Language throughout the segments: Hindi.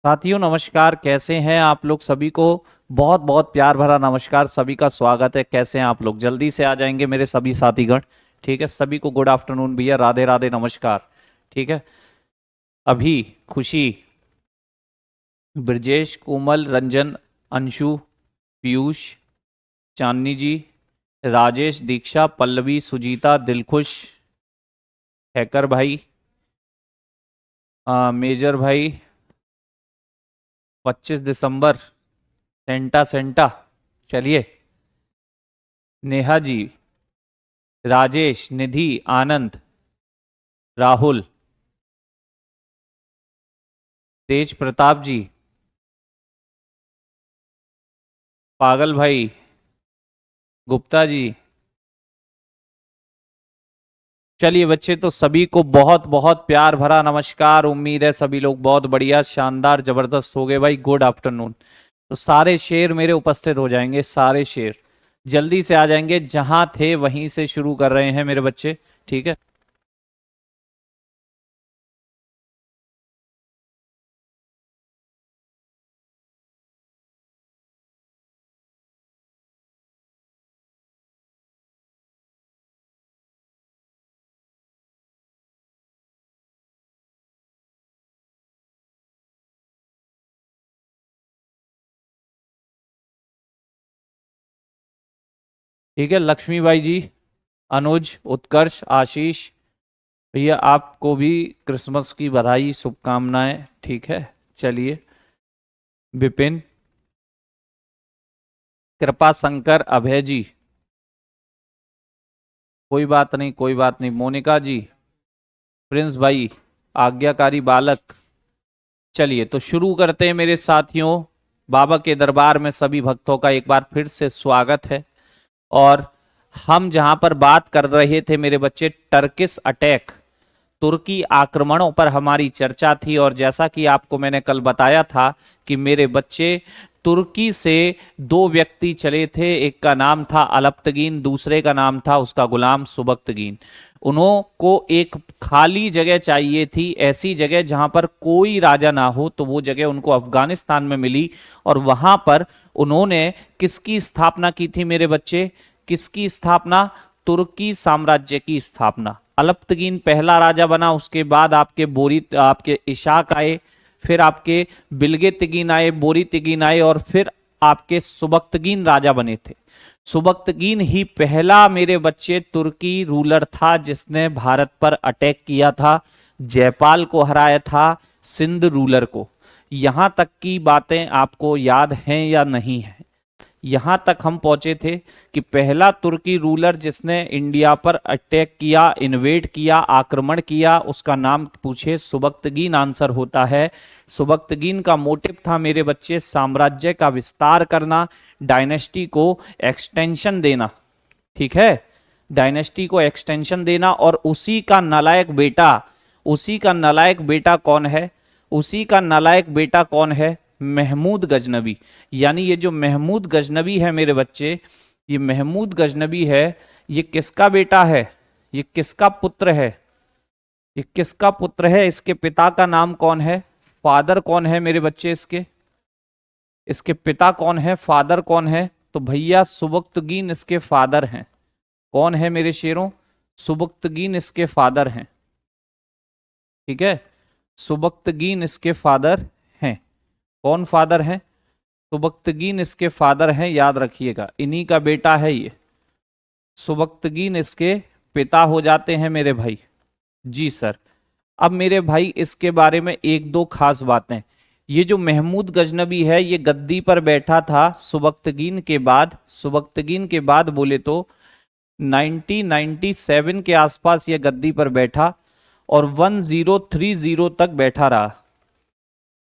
साथियों नमस्कार। कैसे हैं आप लोग? सभी को बहुत बहुत प्यार भरा नमस्कार। सभी का स्वागत है। कैसे हैं आप लोग? जल्दी से आ जाएंगे मेरे सभी साथीगण। ठीक है, सभी को गुड आफ्टरनून भैया, राधे राधे, नमस्कार। ठीक है। अभी खुशी, ब्रजेश, कोमल, रंजन, अंशु, पीयूष, चांदनी जी, राजेश, दीक्षा, पल्लवी, सुजीता, दिलखुश, हैकर भाई, मेजर भाई, 25 दिसंबर, सेंटा सेंटा, चलिए, नेहा जी, राजेश, निधि, आनंद, राहुल, तेज प्रताप जी, पागल भाई, गुप्ता जी। चलिए बच्चे, तो सभी को बहुत बहुत प्यार भरा नमस्कार। उम्मीद है सभी लोग बहुत बढ़िया, शानदार, जबरदस्त हो गए भाई। Good afternoon. तो सारे शेर मेरे उपस्थित हो जाएंगे, सारे शेर जल्दी से आ जाएंगे। जहां थे वहीं से शुरू कर रहे हैं मेरे बच्चे। ठीक है। ठीक है, लक्ष्मीबाई जी, अनुज, उत्कर्ष, आशीष भैया, आपको भी क्रिसमस की बधाई, शुभकामनाएं। ठीक है। चलिए, विपिन, कृपा शंकर, अभय जी, कोई बात नहीं, कोई बात नहीं, मोनिका जी, प्रिंस भाई, आज्ञाकारी बालक। चलिए तो शुरू करते हैं मेरे साथियों। बाबा के दरबार में सभी भक्तों का एक बार फिर से स्वागत है। और हम जहां पर बात कर रहे थे मेरे बच्चे, टर्किश अटैक, तुर्की आक्रमणों पर हमारी चर्चा थी। और जैसा कि आपको मैंने कल बताया था कि मेरे बच्चे, तुर्की से दो व्यक्ति चले थे। एक का नाम था अलप्तगीन, दूसरे का नाम था उसका गुलाम सुबक्तगीन। उन्हों को एक खाली जगह चाहिए थी, ऐसी जगह जहां पर कोई राजा ना हो। तो वो जगह उनको अफगानिस्तान में मिली। और वहां पर उन्होंने किसकी स्थापना की थी मेरे बच्चे? किसकी स्थापना? तुर्की साम्राज्य की स्थापना। अलप्तगीन पहला राजा बना, उसके बाद आपके आपके इशाक आए, फिर आपके बिलगे आए, बोरी आए, और फिर आपके सुबक्तगीन राजा बने थे। सुबक्तगीन ही पहला मेरे बच्चे तुर्की रूलर था जिसने भारत पर अटैक किया था, जयपाल को हराया था, सिंध रूलर को। यहां तक की बातें आपको याद हैं या नहीं है? यहां तक हम पहुंचे थे कि पहला तुर्की रूलर जिसने इंडिया पर अटैक किया, इन्वेड किया, आक्रमण किया, उसका नाम पूछे, सुबक्तगीन आंसर होता है। सुबक्तगीन का मोटिव था मेरे बच्चे साम्राज्य का विस्तार करना, डायनेस्टी को एक्सटेंशन देना। ठीक है, डायनेस्टी को एक्सटेंशन देना। और उसी का नालायक बेटा, उसी का नालायक बेटा कौन है? उसी का नालायक बेटा कौन है? महमूद गजनबी। यानी ये जो महमूद गजनबी है मेरे बच्चे, ये महमूद गजनबी है, ये किसका बेटा है? ये किसका पुत्र है? ये किसका पुत्र है? इसके पिता का नाम कौन है? फादर कौन है मेरे बच्चे इसके? इसके पिता कौन है? फादर कौन है? तो भैया सुबक्तगीन इसके फादर हैं। कौन है मेरे शेरों? सुबक्तगीन इसके फादर हैं। ठीक है, सुबक्तगीन इसके फादर हैं। कौन फादर हैं? सुबक्तगीन इसके फादर हैं, याद रखिएगा, इन्हीं का बेटा है ये। सुबक्तगीन इसके पिता हो जाते हैं मेरे भाई। जी सर। अब मेरे भाई इसके बारे में एक दो खास बातें। ये जो महमूद गजनबी है, ये गद्दी पर बैठा था सुबक्तगीन के बाद। सुबक्तगीन के बाद बोले तो 1997 के आसपास ये गद्दी पर बैठा, और 1030 तक बैठा रहा।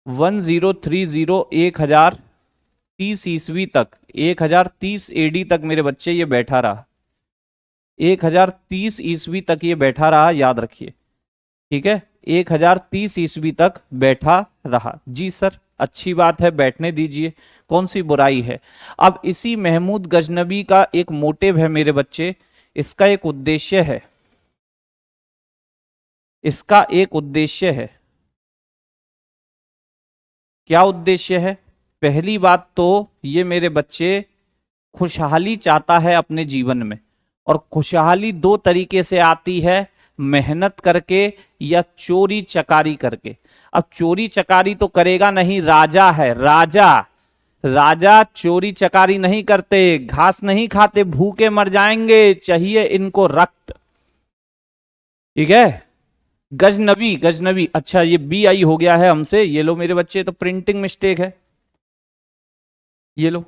1030, 1030 ईस्वी तक, 1030 एडी तक मेरे बच्चे ये बैठा रहा। 1030 ईस्वी तक ये बैठा रहा, याद रखिए। ठीक है, 1030 ईस्वी तक बैठा रहा। जी सर, अच्छी बात है, बैठने दीजिए, कौन सी बुराई है। अब इसी महमूद गजनबी का एक मोटिव है मेरे बच्चे, इसका एक उद्देश्य है, इसका एक उद्देश्य है। क्या उद्देश्य है? पहली बात तो ये मेरे बच्चे खुशहाली चाहता है अपने जीवन में, और खुशहाली दो तरीके से आती है, मेहनत करके या चोरी चकारी करके। अब चोरी चकारी तो करेगा नहीं, राजा है, राजा राजा चोरी चकारी नहीं करते, घास नहीं खाते, भूखे मर जाएंगे, चाहिए इनको रक्त। ठीक है, गजनबी, गजनबी। अच्छा ये बी आई हो गया है हमसे, ये लो मेरे बच्चे, तो प्रिंटिंग मिस्टेक है, ये लो।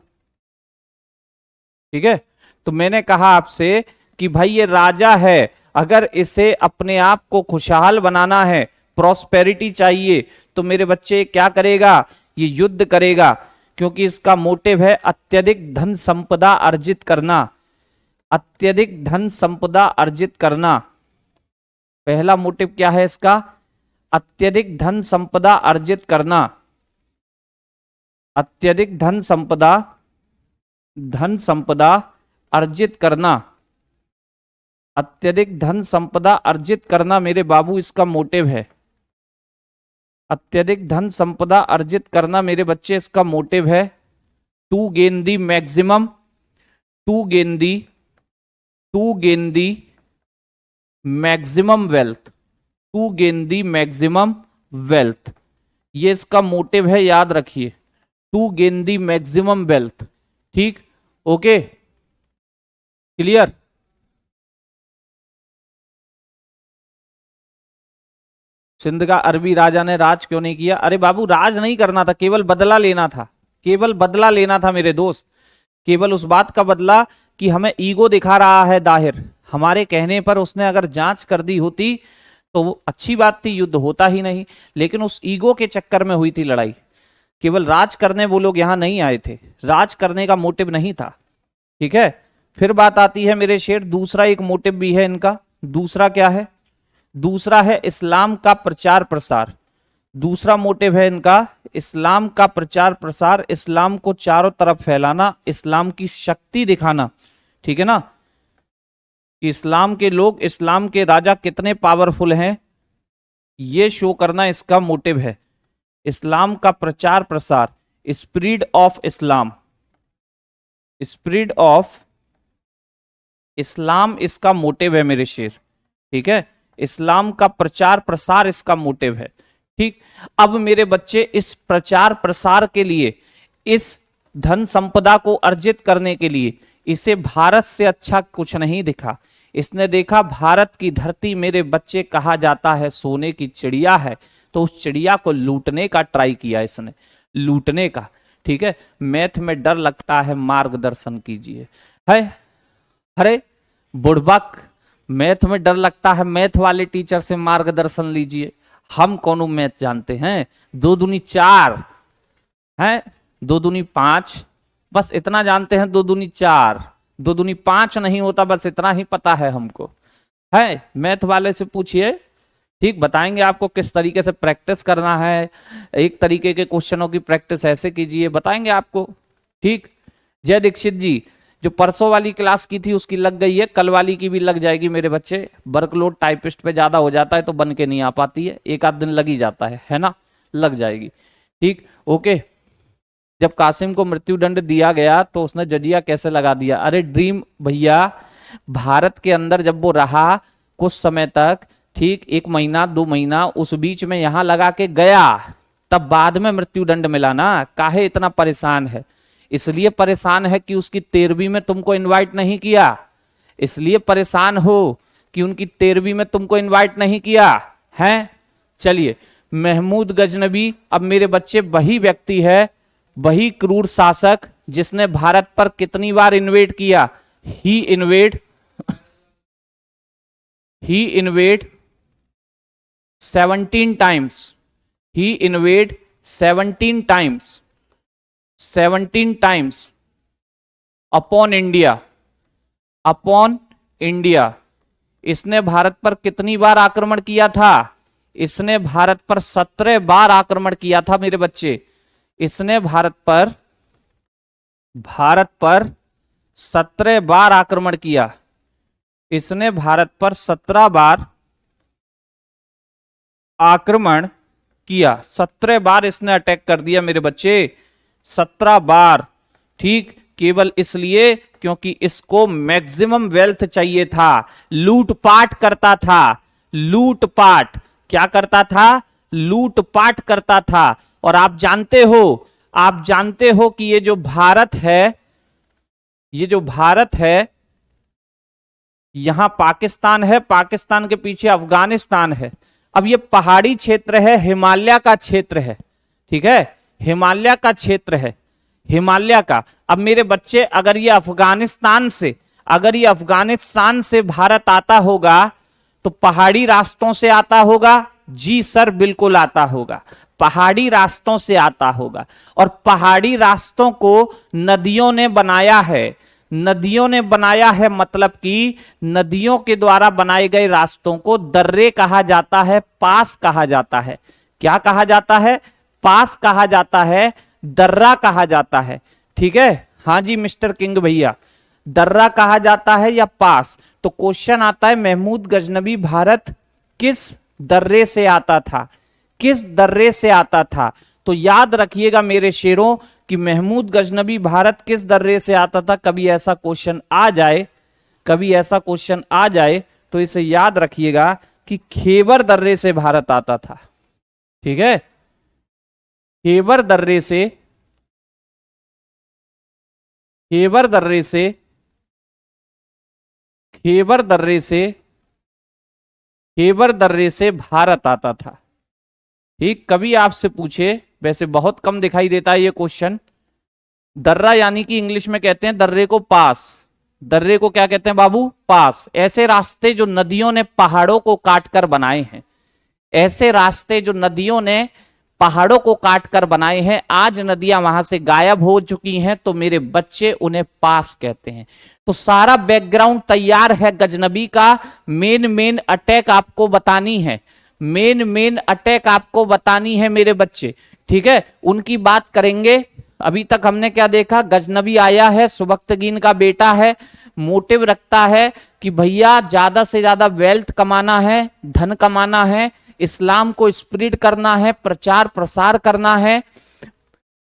ठीक है, तो मैंने कहा आपसे कि भाई ये राजा है, अगर इसे अपने आप को खुशहाल बनाना है, प्रॉस्पेरिटी चाहिए, तो मेरे बच्चे क्या करेगा? ये युद्ध करेगा, क्योंकि इसका मोटिव है अत्यधिक धन संपदा अर्जित करना, अत्यधिक धन संपदा अर्जित करना। पहला मोटिव क्या है इसका? अत्यधिक धन संपदा अर्जित करना, अत्यधिक धन संपदा अर्जित करना, अत्यधिक धन संपदा अर्जित करना मेरे बाबू इसका मोटिव है। अत्यधिक धन संपदा अर्जित करना मेरे बच्चे इसका मोटिव है। To gain the maximum, to gain the maximum wealth, to gain the maximum wealth, ये इसका मोटिव है, याद रखिए, to gain the maximum wealth. ठीक, ओके, क्लियर? सिंध का अरबी राजा ने राज क्यों नहीं किया? अरे बाबू राज नहीं करना था, केवल बदला लेना था, केवल बदला लेना था मेरे दोस्त, केवल उस बात का बदला कि हमें ईगो दिखा रहा है दाहिर, हमारे कहने पर उसने अगर जांच कर दी होती तो वो अच्छी बात थी, युद्ध होता ही नहीं, लेकिन उस ईगो के चक्कर में हुई थी लड़ाई। केवल राज करने वो लोग यहां नहीं आए थे, राज करने का मोटिव नहीं था। ठीक है, फिर बात आती है मेरे शेर, दूसरा एक मोटिव भी है इनका। दूसरा क्या है? दूसरा है इस्लाम का प्रचार प्रसार। दूसरा मोटिव है इनका इस्लाम का प्रचार प्रसार, इस्लाम को चारों तरफ फैलाना, इस्लाम की शक्ति दिखाना। ठीक है ना, कि इस्लाम के लोग, इस्लाम के राजा कितने पावरफुल हैं, ये शो करना इसका मोटिव है। इस्लाम का प्रचार प्रसार, spread of Islam, spread of Islam इसका मोटिव है मेरे शेर। ठीक है, इस्लाम का प्रचार प्रसार इसका मोटिव है। ठीक, अब मेरे बच्चे इस प्रचार प्रसार के लिए, इस धन संपदा को अर्जित करने के लिए इसे भारत से अच्छा कुछ नहीं दिखा। इसने देखा भारत की धरती मेरे बच्चे कहा जाता है सोने की चिड़िया है, तो उस चिड़िया को लूटने का ट्राई किया इसने, लूटने का। ठीक है, मैथ में डर लगता है, मार्गदर्शन कीजिए। है, अरे बुड़बक, मैथ में डर लगता है, मैथ वाले टीचर से मार्गदर्शन लीजिए। हम कौन मैथ जानते हैं? 2 दूनी 4 है, 2 दूनी 5, बस इतना जानते हैं, 2 दूनी 4, 2 दूनी 5 नहीं होता, बस इतना ही पता है हमको। है, मैथ वाले से पूछिए, ठीक, बताएंगे आपको किस तरीके से प्रैक्टिस करना है। एक तरीके के क्वेश्चनों की प्रैक्टिस ऐसे कीजिए, बताएंगे आपको। ठीक, जय दीक्षित जी, जो परसों वाली क्लास की थी उसकी लग गई है, कल वाली की भी लग जाएगी मेरे बच्चे। वर्कलोड टाइपिस्ट पे ज्यादा हो जाता है तो बन के नहीं आ पाती है, एक आध दिन लग ही जाता है ना, लग जाएगी। ठीक, ओके। जब कासिम को मृत्यु दंड दिया गया तो उसने जजिया कैसे लगा दिया? अरे ड्रीम भैया, भारत के अंदर जब वो रहा कुछ समय तक, ठीक 1 महीना 2 महीना, उस बीच में यहां लगा के गया, तब बाद में मृत्यु दंड मिला ना। काहे इतना परेशान है? इसलिए परेशान है कि उसकी 13वीं में तुमको इनवाइट नहीं किया, इसलिए परेशान हो कि उनकी 13वीं में तुमको इनवाइट नहीं किया है। चलिए, महमूद गजनबी, अब मेरे बच्चे वही व्यक्ति है, वही क्रूर शासक जिसने भारत पर कितनी बार इन्वेड किया? He invade 17 times, he invade 17 times, 17 times upon India, upon India. इसने भारत पर कितनी बार आक्रमण किया था? इसने भारत पर 17 बार आक्रमण किया था मेरे बच्चे। इसने भारत पर 17 बार आक्रमण किया। इसने भारत पर 17 बार आक्रमण किया। 17 बार इसने अटैक कर दिया मेरे बच्चे, 17 बार। ठीक, केवल इसलिए क्योंकि इसको मैक्सिमम वेल्थ चाहिए था, लूटपाट करता था। लूटपाट क्या करता था? लूटपाट करता था। और आप जानते हो कि ये जो भारत है, ये जो भारत है, यहां पाकिस्तान है, पाकिस्तान के पीछे अफगानिस्तान है। अब ये पहाड़ी क्षेत्र है, हिमालय का क्षेत्र है, ठीक है, हिमालय का क्षेत्र है, हिमालय का। अब मेरे बच्चे, अगर ये अफगानिस्तान से भारत आता होगा तो पहाड़ी रास्तों से आता होगा? जी सर, बिल्कुल आता होगा, पहाड़ी रास्तों से आता होगा। और पहाड़ी रास्तों को नदियों ने बनाया है, नदियों ने बनाया है, मतलब कि नदियों के द्वारा बनाए गए रास्तों को दर्रे कहा जाता है, पास कहा जाता है। क्या कहा जाता है? पास कहा जाता है, दर्रा कहा जाता है। ठीक है, हाँ जी मिस्टर किंग भैया, दर्रा कहा जाता है या पास। तो क्वेश्चन आता है, महमूद गजनबी भारत किस दर्रे से आता था? किस दर्रे से आता था? तो याद रखिएगा मेरे शेरों कि महमूद गजनबी भारत किस दर्रे से आता था। कभी ऐसा क्वेश्चन आ जाए, कभी ऐसा क्वेश्चन आ जाए तो इसे याद रखिएगा कि खैबर दर्रे से भारत आता था। ठीक है, खैबर दर्रे से, खैबर दर्रे से, खैबर दर्रे से, खैबर दर्रे से भारत आता था। ठीक, कभी आपसे पूछे, वैसे बहुत कम दिखाई देता है ये क्वेश्चन। दर्रा यानी कि इंग्लिश में कहते हैं दर्रे को पास। दर्रे को क्या कहते हैं बाबू? पास। ऐसे रास्ते जो नदियों ने पहाड़ों को काटकर बनाए हैं, ऐसे रास्ते जो नदियों ने पहाड़ों को काटकर बनाए हैं, आज नदियां वहां से गायब हो चुकी हैं, तो मेरे बच्चे उन्हें पास कहते हैं। तो सारा बैकग्राउंड तैयार है गजनबी का। मेन अटैक आपको बतानी है, मेन अटैक आपको बतानी है मेरे बच्चे। ठीक है, उनकी बात करेंगे। अभी तक हमने क्या देखा? गजनबी आया है, सुबक्तगीन का बेटा है, मोटिव रखता है कि भैया ज्यादा से ज्यादा वेल्थ कमाना है, धन कमाना है, इस्लाम को स्प्रेड करना है, प्रचार प्रसार करना है।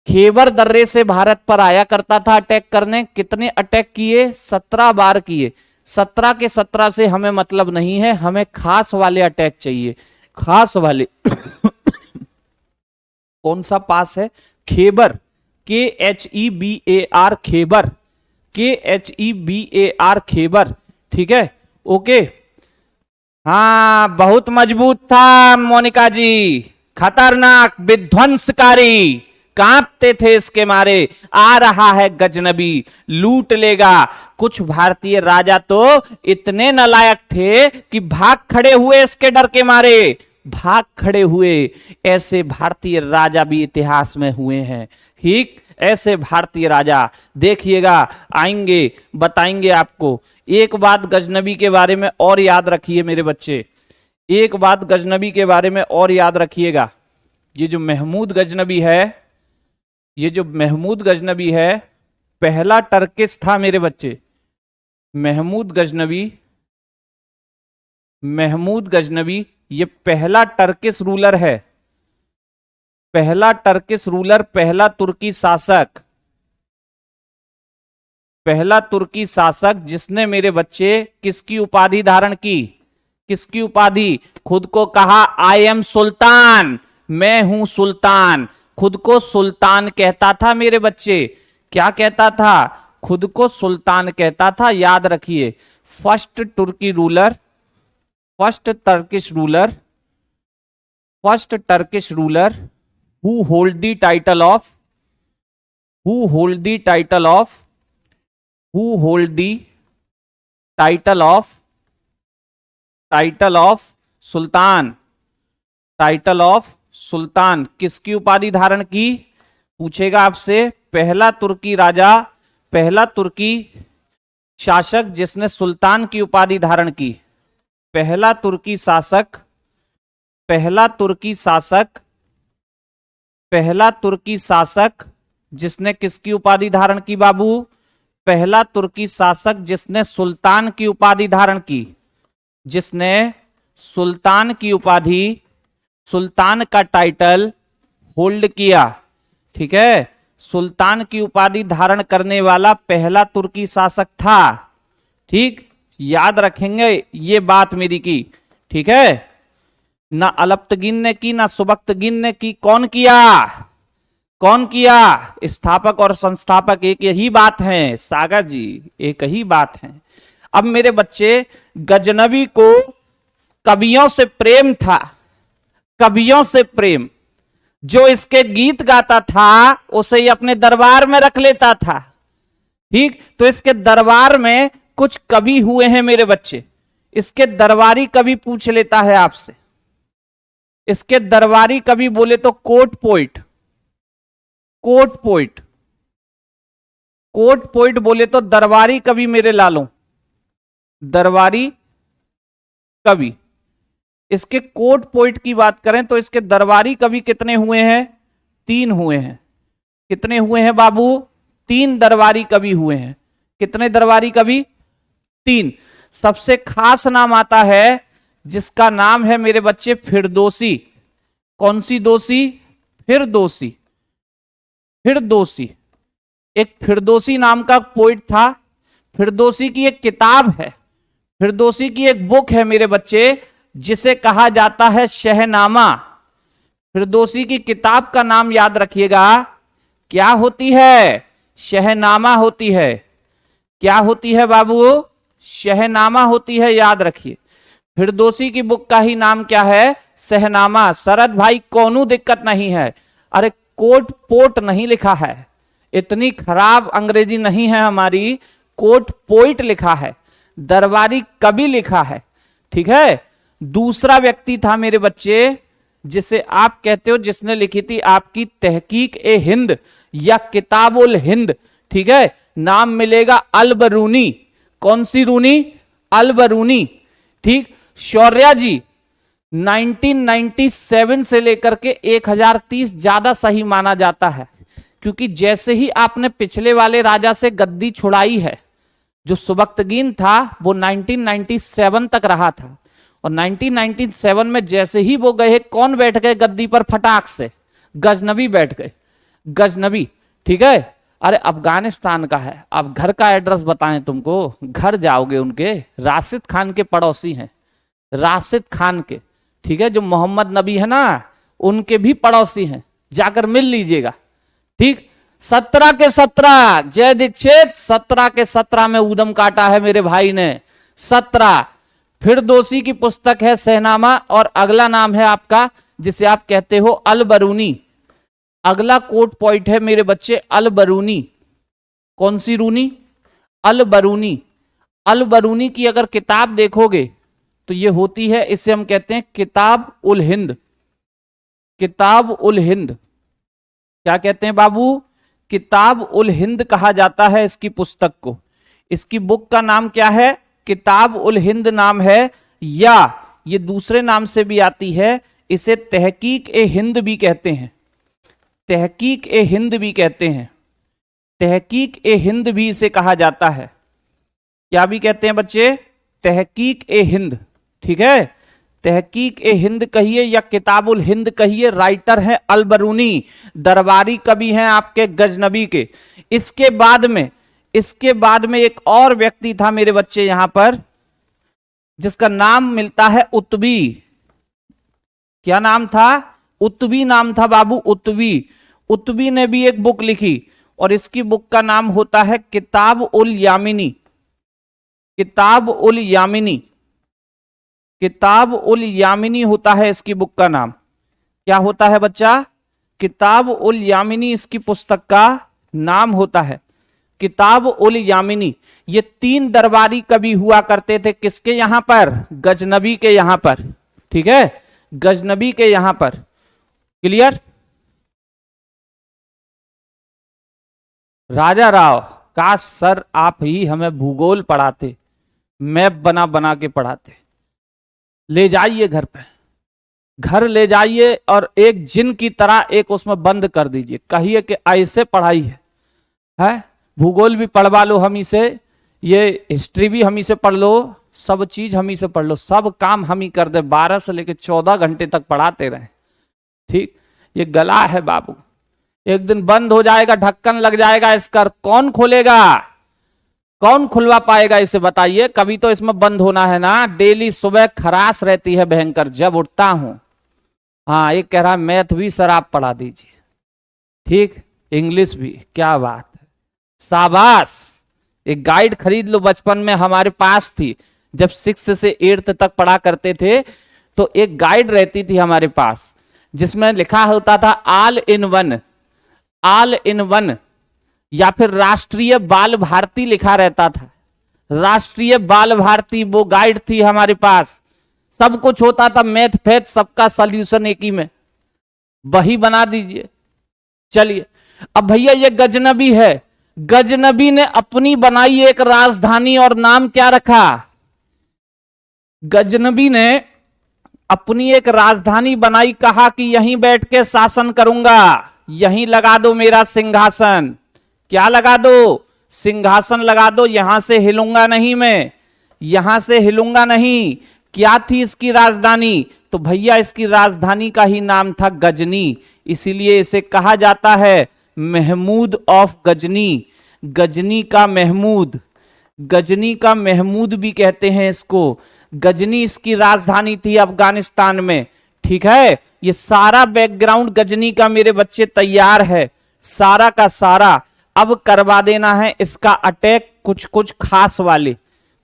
खैबर दर्रे से भारत पर आया करता था अटैक करने। कितने अटैक किए? 17 बार किए। 17 के 17 से हमें मतलब नहीं है, हमें खास वाले अटैक चाहिए, खास वाले। कौन सा पास है? Khyber, KHEBAR, Khyber, KHEBAR, Khyber. ठीक है, ओके। हाँ, बहुत मजबूत था मोनिका जी, खतरनाक, विध्वंसकारी, कांपते थे इसके मारे। आ रहा है गजनबी, लूट लेगा। कुछ भारतीय राजा तो इतने नालायक थे कि भाग खड़े हुए इसके डर के मारे, भाग खड़े हुए। ऐसे भारतीय राजा भी इतिहास में हुए हैं। ठीक, ऐसे भारतीय राजा देखिएगा, आएंगे, बताएंगे आपको। एक बात गजनबी के बारे में और याद रखिए मेरे बच्चे, एक बात गजनबी के बारे में और याद रखिएगा। ये जो महमूद गजनबी है, ये जो महमूद गजनबी है, पहला टर्किश था मेरे बच्चे। महमूद गजनबी, महमूद गजनबी ये पहला टर्किश रूलर है, पहला टर्किश रूलर, पहला तुर्की शासक, पहला तुर्की शासक जिसने मेरे बच्चे किसकी उपाधि धारण की? किसकी उपाधि? खुद को कहा आई एम सुल्तान, मैं हूं सुल्तान। खुद को सुल्तान कहता था मेरे बच्चे। क्या कहता था? खुद को सुल्तान कहता था। याद रखिए, फर्स्ट तुर्की ruler, first Turkish ruler, first Turkish ruler who hold the title of, who hold the title of, who hold the title of, title of सुल्तान, टाइटल ऑफ सुल्तान। किसकी उपाधि धारण की? पूछेगा आपसे। पहला तुर्की राजा, पहला तुर्की शासक जिसने सुल्तान की उपाधि धारण की, पहला तुर्की शासक, पहला तुर्की शासक, पहला तुर्की शासक जिसने किसकी उपाधि धारण की बाबू? पहला तुर्की शासक जिसने सुल्तान की उपाधि धारण की, जिसने सुल्तान की उपाधि, सुल्तान का टाइटल होल्ड किया। ठीक है, सुल्तान की उपाधि धारण करने वाला पहला तुर्की शासक था। ठीक, याद रखेंगे ये बात मेरी की। ठीक है, ना अलप्तगिन ने की ना सुबक्तगिन ने की, कौन किया? कौन किया? स्थापक और संस्थापक एक यही बात है सागर जी, एक ही बात है। अब मेरे बच्चे, गजनवी को कवियों से प्रेम था, कवियों से प्रेम। जो इसके गीत गाता था उसे ही अपने दरबार में रख लेता था। ठीक, तो इसके दरबार में कुछ कवि हुए हैं मेरे बच्चे। इसके दरबारी कवि पूछ लेता है आपसे, इसके दरबारी कवि बोले तो court poet, court poet, court poet बोले तो दरबारी कवि मेरे लालों, दरबारी कवि। इसके कोर्ट पोइट की बात करें तो इसके दरबारी कवि कितने हुए हैं? 3 हुए हैं। कितने हुए हैं बाबू? 3 दरबारी कवि हुए हैं। कितने दरबारी कवि? 3। सबसे खास नाम आता है जिसका नाम है मेरे बच्चे फिरदौसी। कौन सी दोषी? फिरदौसी। फिरदौसी, एक फिरदौसी नाम का पोइट था। फिरदौसी की एक किताब है, फिरदौसी की एक बुक है मेरे बच्चे, जिसे कहा जाता है शहनामा। फिरदौसी की किताब का नाम याद रखिएगा, क्या होती है? शहनामा होती है। क्या होती है बाबू? शहनामा होती है, याद रखिए। फिरदौसी की बुक का ही नाम क्या है? शहनामा। शरद भाई कोनू दिक्कत नहीं है, अरे कोट पोट नहीं लिखा है, इतनी खराब अंग्रेजी नहीं है हमारी, कोट पोइट लिखा है, दरबारी कवि लिखा है। ठीक है, दूसरा व्यक्ति था मेरे बच्चे जिसे आप कहते हो, जिसने लिखी थी आपकी तहकीक ए हिंद या किताबुल हिंद। ठीक है, नाम मिलेगा अल-बरूनी। कौन सी रूनी? अल-बरूनी। ठीक, शौर्या जी 1997 से लेकर के 1030 ज्यादा सही माना जाता है, क्योंकि जैसे ही आपने पिछले वाले राजा से गद्दी छुड़ाई है, जो सुबक्तगीन था वो 1997 तक रहा था, और 1997 में जैसे ही वो गए, कौन बैठ गए गद्दी पर फटाक से? गजनबी बैठ गए, गजनबी। ठीक है, अरे अफगानिस्तान का है, अब घर का एड्रेस बताएं तुमको, घर जाओगे उनके, राशिद खान के पड़ोसी हैं, राशिद खान के। ठीक है, जो मोहम्मद नबी है ना, उनके भी पड़ोसी हैं, जाकर मिल लीजिएगा। ठीक, 17 के 17 जय दीक्षित, 17 के 17 में ऊदम काटा है मेरे भाई ने, 17। फिरदौसी की पुस्तक है शहनामा, और अगला नाम है आपका जिसे आप कहते हो अल-बरूनी। अगला कोट पॉइंट है मेरे बच्चे अल-बरूनी। कौन सी रूनी? अल-बरूनी। अल-बरूनी की अगर किताब देखोगे तो ये होती है, इसे हम कहते हैं किताब उल हिंद। किताब उल हिंद क्या कहते हैं बाबू? किताब उल हिंद कहा जाता है इसकी पुस्तक को। इसकी बुक का नाम क्या है? किताब उल हिंद नाम है, या ये दूसरे नाम से भी आती है, इसे तहकीक ए हिंद भी कहते हैं, तहकीक ए हिंद भी कहते हैं, तहकीक ए हिंद भी इसे कहा जाता है। क्या भी कहते हैं बच्चे? तहकीक ए हिंद। ठीक है, तहकीक ए हिंद कहिए या किताबुल हिंद कहिए, राइटर है अल-बरूनी, दरबारी कवि हैं आपके गजनबी के। इसके बाद में एक और व्यक्ति था मेरे बच्चे यहां पर, जिसका नाम मिलता है उत्बी। क्या नाम था? उत्बी नाम था बाबू, उत्बी। उत्बी ने भी एक बुक लिखी, और इसकी बुक का नाम होता है किताब उल यामिनी। किताब उल यामिनी, किताब उल यामिनी होता है इसकी बुक का नाम। क्या होता है बच्चा? किताब उल यामिनी इसकी पुस्तक का नाम होता है, किताब उल यामिनी। ये 3 दरबारी कवि हुआ करते थे, किसके यहां पर? गजनबी के यहां पर। ठीक है, गजनबी के यहां पर। क्लियर? राजा राव, काश सर आप ही हमें भूगोल पढ़ाते, मैप बना बना के पढ़ाते। ले जाइए घर पे, घर ले जाइए और एक जिन की तरह एक उसमें बंद कर दीजिए, कहिए कि ऐसे पढ़ाई है। भूगोल भी पढ़वा लो हम ही से, ये हिस्ट्री भी हम ही से पढ़ लो, सब चीज हम ही से पढ़ लो, सब काम हम ही कर दे, 12 से लेकर 14 घंटे तक पढ़ाते रहे। ठीक, ये गला है बाबू, एक दिन बंद हो जाएगा, ढक्कन लग जाएगा इसका, कौन खोलेगा, कौन खुलवा पाएगा इसे बताइए। कभी तो इसमें बंद होना है ना। डेली सुबह खराश रहती है भयंकर जब उठता हूं। हाँ, एक कह रहा मैथ भी सर आप पढ़ा दीजिए, ठीक, इंग्लिश भी, क्या बात है, शाबाश। एक गाइड खरीद लो, बचपन में हमारे पास थी, जब 6 से 8 तक पढ़ा करते थे तो एक गाइड रहती थी हमारे पास जिसमें लिखा होता था all in one, all in one, या फिर राष्ट्रीय बाल भारती लिखा रहता था। राष्ट्रीय बाल भारती वो गाइड थी हमारे पास, सब कुछ होता था, मैथ फैथ सबका सॉल्यूशन एक ही में, वही बना दीजिए। चलिए, अब भैया ये गजनबी है, गजनबी ने अपनी बनाई एक राजधानी और नाम क्या रखा, गजनबी ने अपनी एक राजधानी बनाई, कहा कि यहीं बैठ के शासन करूंगा, यहीं लगा दो मेरा सिंहासन। क्या लगा दो, सिंहासन लगा दो, यहां से हिलूंगा नहीं मैं, यहां से हिलूंगा नहीं। क्या थी इसकी राजधानी, तो भैया इसकी राजधानी का ही नाम था गजनी, इसीलिए इसे कहा जाता है महमूद ऑफ गजनी, गजनी का महमूद, गजनी का महमूद भी कहते हैं इसको। गजनी इसकी राजधानी थी अफगानिस्तान में, ठीक है। ये सारा बैकग्राउंड गजनी का मेरे बच्चे तैयार है, सारा का सारा। अब करवा देना है इसका अटैक, कुछ कुछ खास वाले,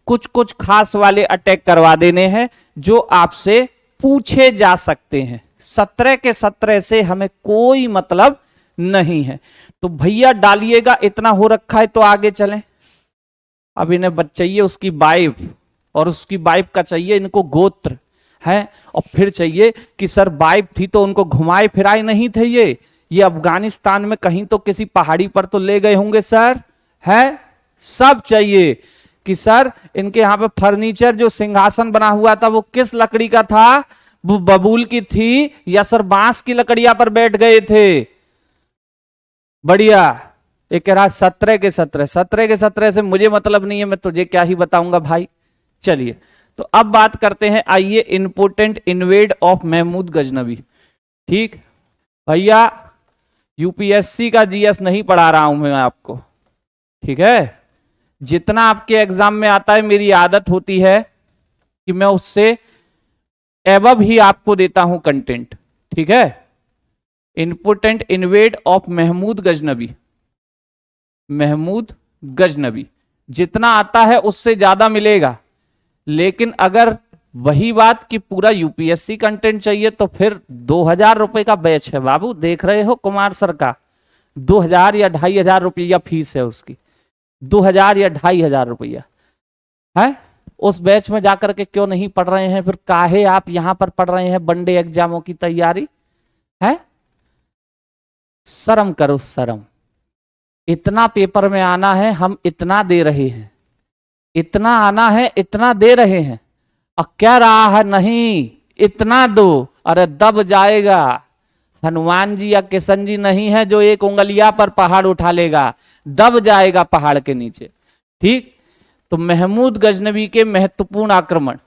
कुछ कुछ खास वाले अटैक करवा देने हैं जो आपसे पूछे जा सकते हैं। 17 के 17 से हमें कोई मतलब नहीं है। तो भैया डालिएगा, इतना हो रखा है तो आगे चलें। अब इन्हें चाहिए उसकी वाइफ, और उसकी वाइफ का चाहिए इनको गोत्र है, और फिर चाहिए कि सर वाइफ थी तो उनको घुमाए फिराए नहीं थे ये अफगानिस्तान में कहीं तो किसी पहाड़ी पर तो ले गए होंगे सर, है सब चाहिए कि सर इनके यहां पे फर्नीचर जो सिंहासन बना हुआ था वो किस लकड़ी का था, वो बबूल की थी या सर बांस की लकड़ियां पर बैठ गए थे। बढ़िया। एक कह रहा 17 के 17, 17 के 17 से मुझे मतलब नहीं है, मैं तुझे क्या ही बताऊंगा भाई। चलिए, तो अब बात करते हैं, आइए, important invade of Mahmud Ghaznavi. ठीक भैया, यूपीएससी का जीएस नहीं पढ़ा रहा हूं मैं आपको, ठीक है। जितना आपके एग्जाम में आता है मेरी आदत होती है कि मैं उससे एबव ही आपको देता हूं कंटेंट, ठीक है। Important invade of Mahmud Ghaznavi, Mahmud Ghaznavi जितना आता है उससे ज्यादा मिलेगा, लेकिन अगर वही बात कि पूरा यूपीएससी कंटेंट चाहिए तो फिर 2000 रुपए का बैच है बाबू, देख रहे हो कुमार सर का, 2000 या 2500 रुपया फीस है उसकी, 2000 या 2500 रुपया है। उस बैच में जाकर के क्यों नहीं पढ़ रहे हैं, फिर काहे आप यहां पर पढ़ रहे हैं वनडे एग्जामों की तैयारी है। शर्म करो शर्म, इतना पेपर में आना है, हम इतना दे रहे हैं, इतना आना है, इतना दे रहे हैं, और कह रहा है नहीं इतना दो, अरे दब जाएगा। हनुमान जी या किशन जी नहीं है जो एक उंगलिया पर पहाड़ उठा लेगा, दब जाएगा पहाड़ के नीचे। ठीक, तो महमूद गजनबी के महत्वपूर्ण आक्रमण,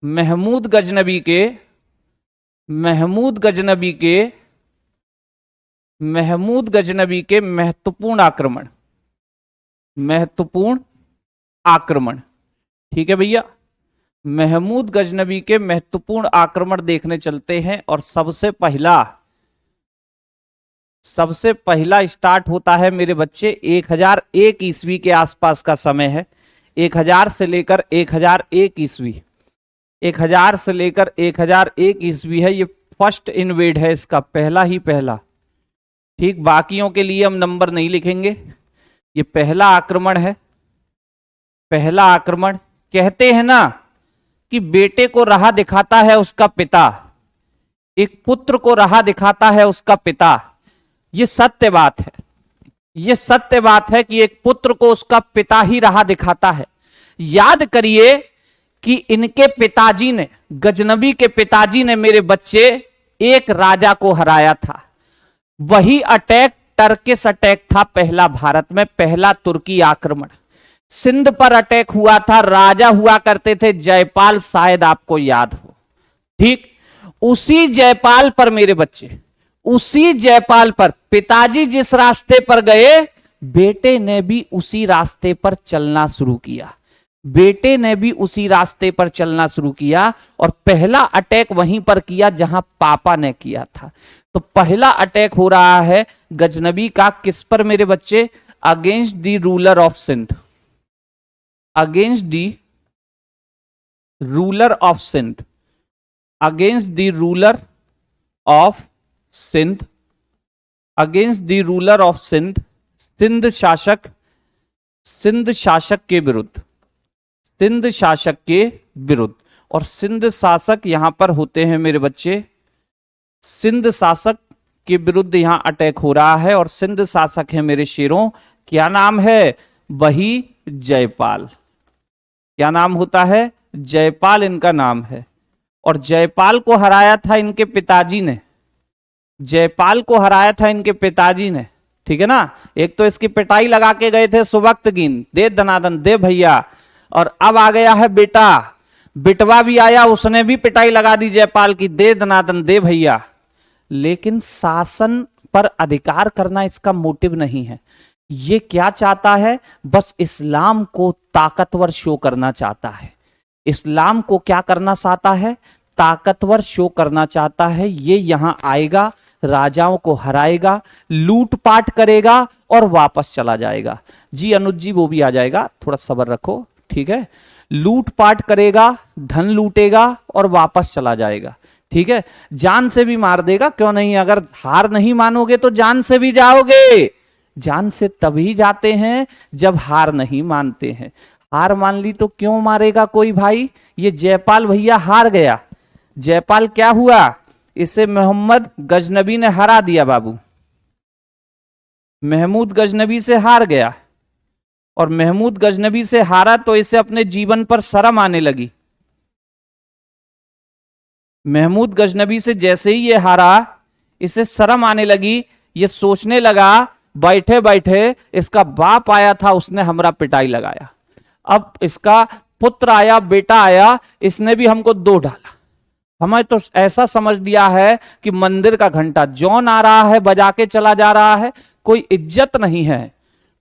महमूद गजनबी के महत्वपूर्ण आक्रमण, महत्वपूर्ण आक्रमण, ठीक है भैया। महमूद गजनबी के महत्वपूर्ण आक्रमण देखने चलते हैं, और सबसे पहला स्टार्ट होता है मेरे बच्चे 1001 ईस्वी के आसपास का समय है। 1000 से लेकर 1001 ईस्वी, 1000 से लेकर 1001 ईस्वी है, ये फर्स्ट इन्वेड है इसका, पहला ही पहला। ठीक, बाकियों के लिए हम नंबर नहीं लिखेंगे, ये पहला आक्रमण है। पहला आक्रमण, कहते हैं ना कि बेटे को राह दिखाता है उसका पिता, एक पुत्र को राह दिखाता है उसका पिता। ये सत्य बात है, ये सत्य बात है कि एक पुत्र को उसका पिता ही राह दिखाता है। याद करिए कि इनके पिताजी ने, गजनबी के पिताजी ने मेरे बच्चे एक राजा को हराया था। वही अटैक टर्किश अटैक था पहला, भारत में पहला तुर्की आक्रमण। सिंध पर अटैक हुआ था, राजा हुआ करते थे जयपाल, शायद आपको याद हो। ठीक, उसी जयपाल पर मेरे बच्चे, उसी जयपाल पर पिताजी जिस रास्ते पर गए बेटे ने भी उसी रास्ते पर चलना शुरू किया, बेटे ने भी उसी रास्ते पर चलना शुरू किया और पहला अटैक वहीं पर किया जहां पापा ने किया था। तो पहला अटैक हो रहा है गजनबी का किस पर मेरे बच्चे? Against the ruler of Sindh, against the ruler of Sindh, against the ruler of Sindh, against the ruler of Sindh, Sindh शासक, सिंध शासक के विरुद्ध, सिंध शासक के विरुद्ध। और सिंध शासक यहां पर होते हैं मेरे बच्चे, सिंध शासक के विरुद्ध यहां अटैक हो रहा है और सिंध शासक है मेरे शेरों, क्या नाम है? वही जयपाल। क्या नाम होता है? जयपाल इनका नाम है। और जयपाल को हराया था इनके पिताजी ने, जयपाल को हराया था इनके पिताजी ने, ठीक है ना। एक तो इसकी पिटाई लगा के गए थे सुबक्तगीन, दे दनादन दे भैया, और अब आ गया है बेटा, बिटवा भी आया, उसने भी पिटाई लगा दी जयपाल की, दे दनादन दे भैया। लेकिन शासन पर अधिकार करना इसका मोटिव नहीं है। ये क्या चाहता है? बस इस्लाम को ताकतवर शो करना चाहता है। इस्लाम को क्या करना चाहता है? ताकतवर शो करना चाहता है। ये यहां आएगा, राजाओं को हराएगा, लूटपाट करेगा और वापस चला जाएगा। जी अनुज जी वो भी आ जाएगा, थोड़ा सब्र रखो, ठीक है। लूटपाट करेगा, धन लूटेगा और वापस चला जाएगा, ठीक है। जान से भी मार देगा, क्यों नहीं? अगर हार नहीं मानोगे तो जान से भी जाओगे। जान से तभी जाते हैं जब हार नहीं मानते हैं। हार मान ली तो क्यों मारेगा कोई भाई? ये जयपाल भैया हार गया। जयपाल क्या हुआ? इसे मोहम्मद गजनबी ने हरा दिया बाबू, महमूद गजनबी से हार गया। और महमूद गजनबी से हारा तो इसे अपने जीवन पर शर्म आने लगी। महमूद गजनबी से जैसे ही ये हारा, इसे शर्म आने लगी। ये सोचने लगा, बैठे बैठे इसका बाप आया था, उसने हमरा पिटाई लगाया, अब इसका पुत्र आया, बेटा आया, इसने भी हमको दो डाला। हमें तो ऐसा समझ लिया है कि मंदिर का घंटा जौन आ रहा है बजा के चला जा रहा है, कोई इज्जत नहीं है,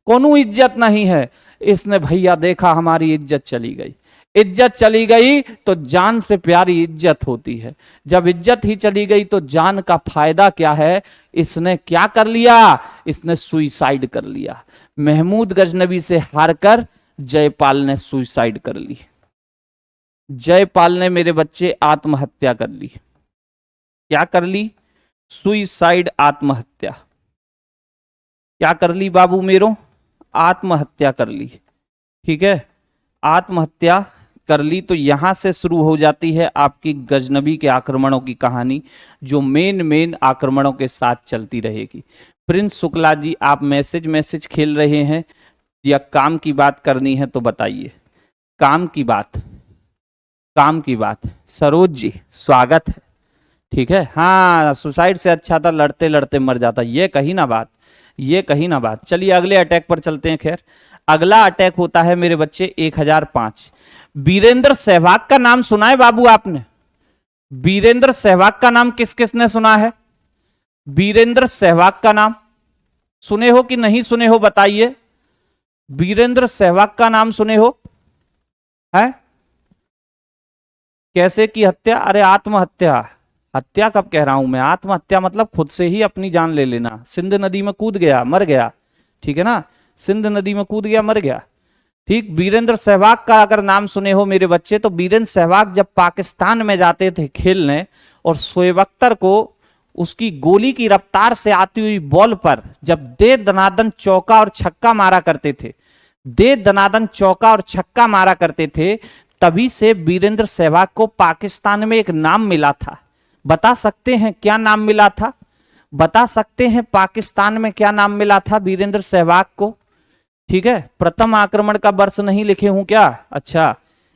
कोनो इज्जत नहीं है। इसने भैया देखा हमारी इज्जत चली गई, इज्जत चली गई तो जान से प्यारी इज्जत होती है। जब इज्जत ही चली गई तो जान का फायदा क्या है? इसने क्या कर लिया? इसने सुइसाइड कर लिया। महमूद गजनबी से हारकर जयपाल ने सुइसाइड कर ली। जयपाल ने मेरे बच्चे आत्महत्या कर ली। क्या कर ली? सुइसाइड, आत्महत्या। क्या कर ली बाबू मेरो? आत्महत्या कर ली, ठीक है। आत्महत्या कर ली। तो यहां से शुरू हो जाती है आपकी गजनबी के आक्रमणों की कहानी, जो मेन आक्रमणों के साथ चलती रहेगी। प्रिंस शुक्ला जी, आप मैसेज खेल रहे हैं या काम की बात करनी है तो बताइए। काम की बात, काम की बात। सरोज जी स्वागत है, ठीक है। हाँ, सुसाइड से अच्छा था लड़ते लड़ते मर जाता, ये कही ना बात, ये कही ना बात। चलिए अगले अटैक पर चलते हैं। खैर अगला अटैक होता है मेरे बच्चे 1005। वीरेंद्र सहवाग का नाम सुना है बाबू आपने? वीरेंद्र सहवाग का नाम किस किसने सुना है? वीरेंद्र सहवाग का नाम सुने हो कि नहीं सुने हो बताइए। वीरेंद्र सहवाग का नाम सुने हो? है कैसे की हत्या? अरे आत्महत्या, हत्या कब कह रहा हूं मैं? आत्महत्या मतलब खुद से ही अपनी जान ले लेना। सिंध नदी में कूद गया, मर गया, ठीक है ना। सिंध नदी में कूद गया, मर गया, ठीक। वीरेंद्र सहवाग का अगर नाम सुने हो मेरे बच्चे, तो वीरेंद्र सहवाग जब पाकिस्तान में जाते थे खेलने और शोएब अख्तर को उसकी गोली की रफ्तार से आती हुई बॉल पर जब दे दनादन चौका और छक्का मारा करते थे, दे दनादन चौका और छक्का मारा करते थे, तभी से वीरेंद्र सहवाग को पाकिस्तान में एक नाम मिला था। बता सकते हैं क्या नाम मिला था? बता सकते हैं पाकिस्तान में क्या नाम मिला था वीरेंद्र सहवाग को? ठीक है, प्रथम आक्रमण का वर्ष नहीं लिखे हूं क्या? अच्छा,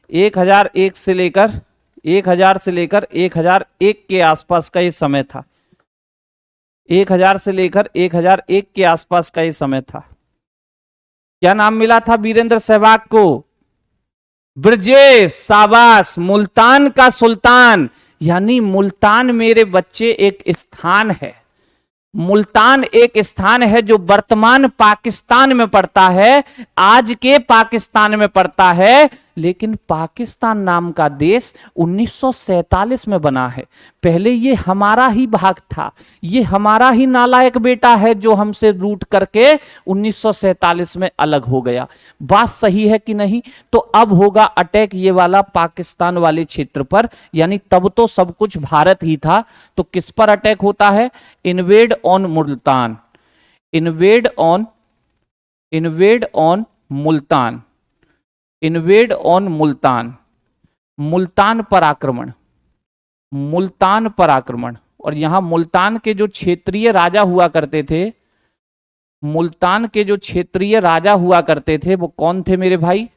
1001 से लेकर 1001 के आसपास का ये समय था। 1000 से लेकर 1001 के आसपास का ये समय था। क्या नाम मिला था वीरेंद्र सहवाग को? ब्रजेश, शाबाश, मुल्तान का सुल्तान, यानी मुल्तान मेरे बच्चे एक स्थान है। मुल्तान एक स्थान है जो वर्तमान पाकिस्तान में पड़ता है, आज के पाकिस्तान में पड़ता है, लेकिन पाकिस्तान नाम का देश 1947 में बना है। पहले ये हमारा ही भाग था, ये हमारा ही नालायक बेटा है जो हमसे रूट करके 1947 में अलग हो गया। बात सही है कि नहीं? तो अब होगा अटैक ये वाला पाकिस्तान वाले क्षेत्र पर, यानी तब तो सब कुछ भारत ही था। तो किस पर अटैक होता है? Invade on Multan, invade on Multan, invade on Multan, Multan पर आक्रमण, मुल्तान पर आक्रमण। और यहां मुल्तान के जो क्षेत्रीय राजा हुआ करते थे, मुल्तान के जो क्षेत्रीय राजा हुआ करते थे वो कौन थे मेरे भाई?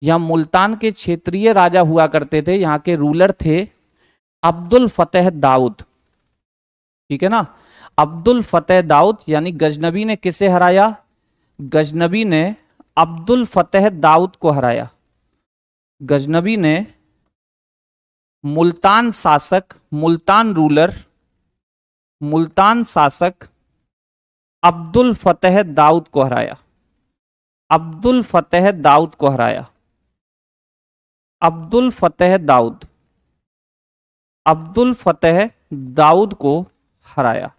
यहां मुल्तान के क्षेत्रीय राजा हुआ करते थे, यहां के रूलर थे अब्दुल फतेह दाऊद। ठीक है ना? अब्दुल फतेह दाऊद, यानी गजनबी ने किसे हराया? गजनबी ने अब्दुल फतेह दाऊद को हराया। गजनबी ने मुल्तान शासक, मुल्तान रूलर, मुल्तान शासक अब्दुल फतेह दाऊद को हराया। अब्दुल फतेह दाऊद को हराया। अब्दुल फतेह दाऊद, अब्दुल फतेह दाऊद को हराया।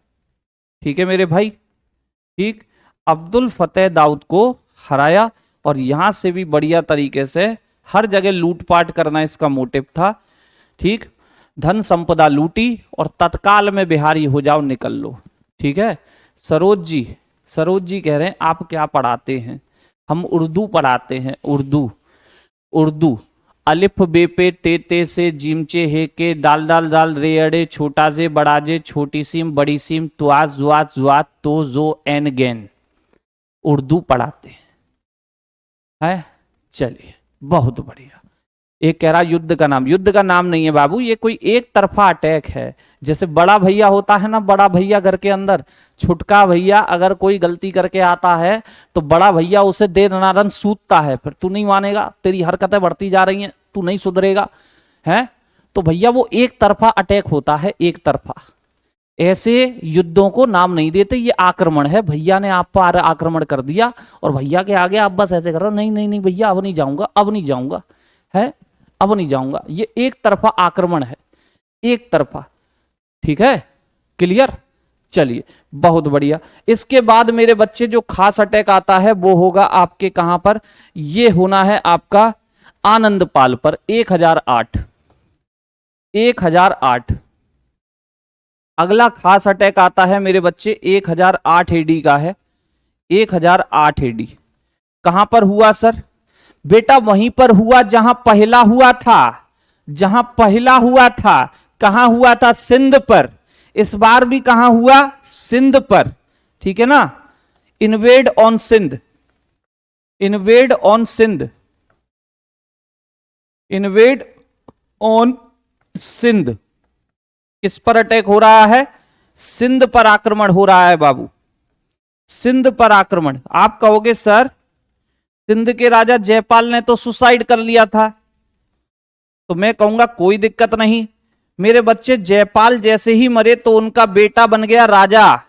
ठीक है मेरे भाई? ठीक, अब्दुल फतेह दाऊद को हराया। और यहां से भी बढ़िया तरीके से हर जगह लूटपाट करना इसका मोटिव था। ठीक, धन संपदा लूटी और तत्काल में बिहारी हो जाओ, निकल लो। ठीक है? सरोज जी कह रहे हैं आप क्या पढ़ाते हैं? हम उर्दू पढ़ाते हैं, उर्दू। अलिफ बे पे ते से जिमचे हे के दाल दाल दाल रे अड़े छोटा से बड़ा जे छोटी सीम बड़ी सीम तुआज जुआज जुआत तो जो एन गैन, उर्दू पढ़ाते हैं। चलिए, बहुत बढ़िया। एक कह रहा युद्ध का नाम, युद्ध का नाम नहीं है बाबू, ये कोई एक तरफा अटैक है। जैसे बड़ा भैया होता है ना, बड़ा भैया घर के अंदर, छुटका भैया अगर कोई गलती करके आता है तो बड़ा भैया उसे दे दनादन सूतता है, फिर तू नहीं मानेगा, तेरी हरकतें बढ़ती जा रही हैं, तू नहीं सुधरेगा, है? तो भैया वो एक तरफा अटैक होता है, एक तरफा। ऐसे युद्धों को नाम नहीं देते, ये आक्रमण है। भैया ने आप पर आक्रमण कर दिया और भैया के आगे आप बस ऐसे कर रहे हो, नहीं नहीं नहीं भैया अब नहीं जाऊंगा, अब नहीं जाऊंगा, है अब नहीं जाऊंगा। ये एक तरफा आक्रमण है, एक तरफा। ठीक है? क्लियर? चलिए, बहुत बढ़िया। इसके बाद मेरे बच्चे जो खास अटैक आता है वो होगा आपके कहां पर? ये होना है आपका आनंदपाल पर, 1008। 1008 अगला खास अटैक आता है मेरे बच्चे, 1008 एडी का है। 1008 एडी कहां पर हुआ सर? बेटा वहीं पर हुआ जहां पहला हुआ था, जहां पहला हुआ था। कहां हुआ था? सिंध पर। इस बार भी कहां हुआ? सिंध पर। ठीक है ना? Invade on Sindh, invade on Sindh, invade on Sindh. किस पर अटैक हो रहा है? सिंध पर आक्रमण हो रहा है बाबू, सिंध पर आक्रमण। आप कहोगे सर सिंध के राजा जयपाल ने तो सुसाइड कर लिया था, तो मैं कहूंगा कोई दिक्कत नहीं मेरे बच्चे, जयपाल जैसे ही मरे तो उनका बेटा बन गया राजा।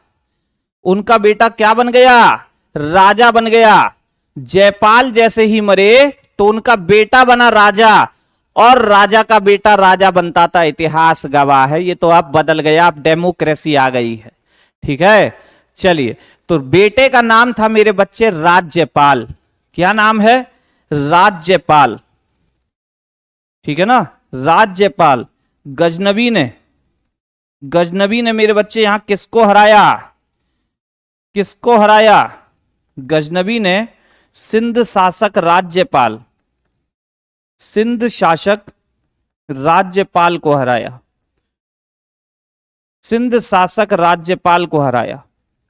उनका बेटा क्या बन गया? राजा बन गया। जयपाल जैसे ही मरे तो उनका बेटा बना राजा, और राजा का बेटा राजा बनता था, इतिहास गवाह है। ये तो अब बदल गया, अब डेमोक्रेसी आ गई है। ठीक है? चलिए, तो बेटे का नाम था मेरे बच्चे राज्यपाल। क्या नाम है? राज्यपाल। ठीक है ना? राज्यपाल। गजनबी ने मेरे बच्चे यहां किसको हराया? किसको हराया? गजनबी ने सिंध शासक राज्यपाल, सिंध शासक राज्यपाल को हराया। सिंध शासक राज्यपाल को हराया।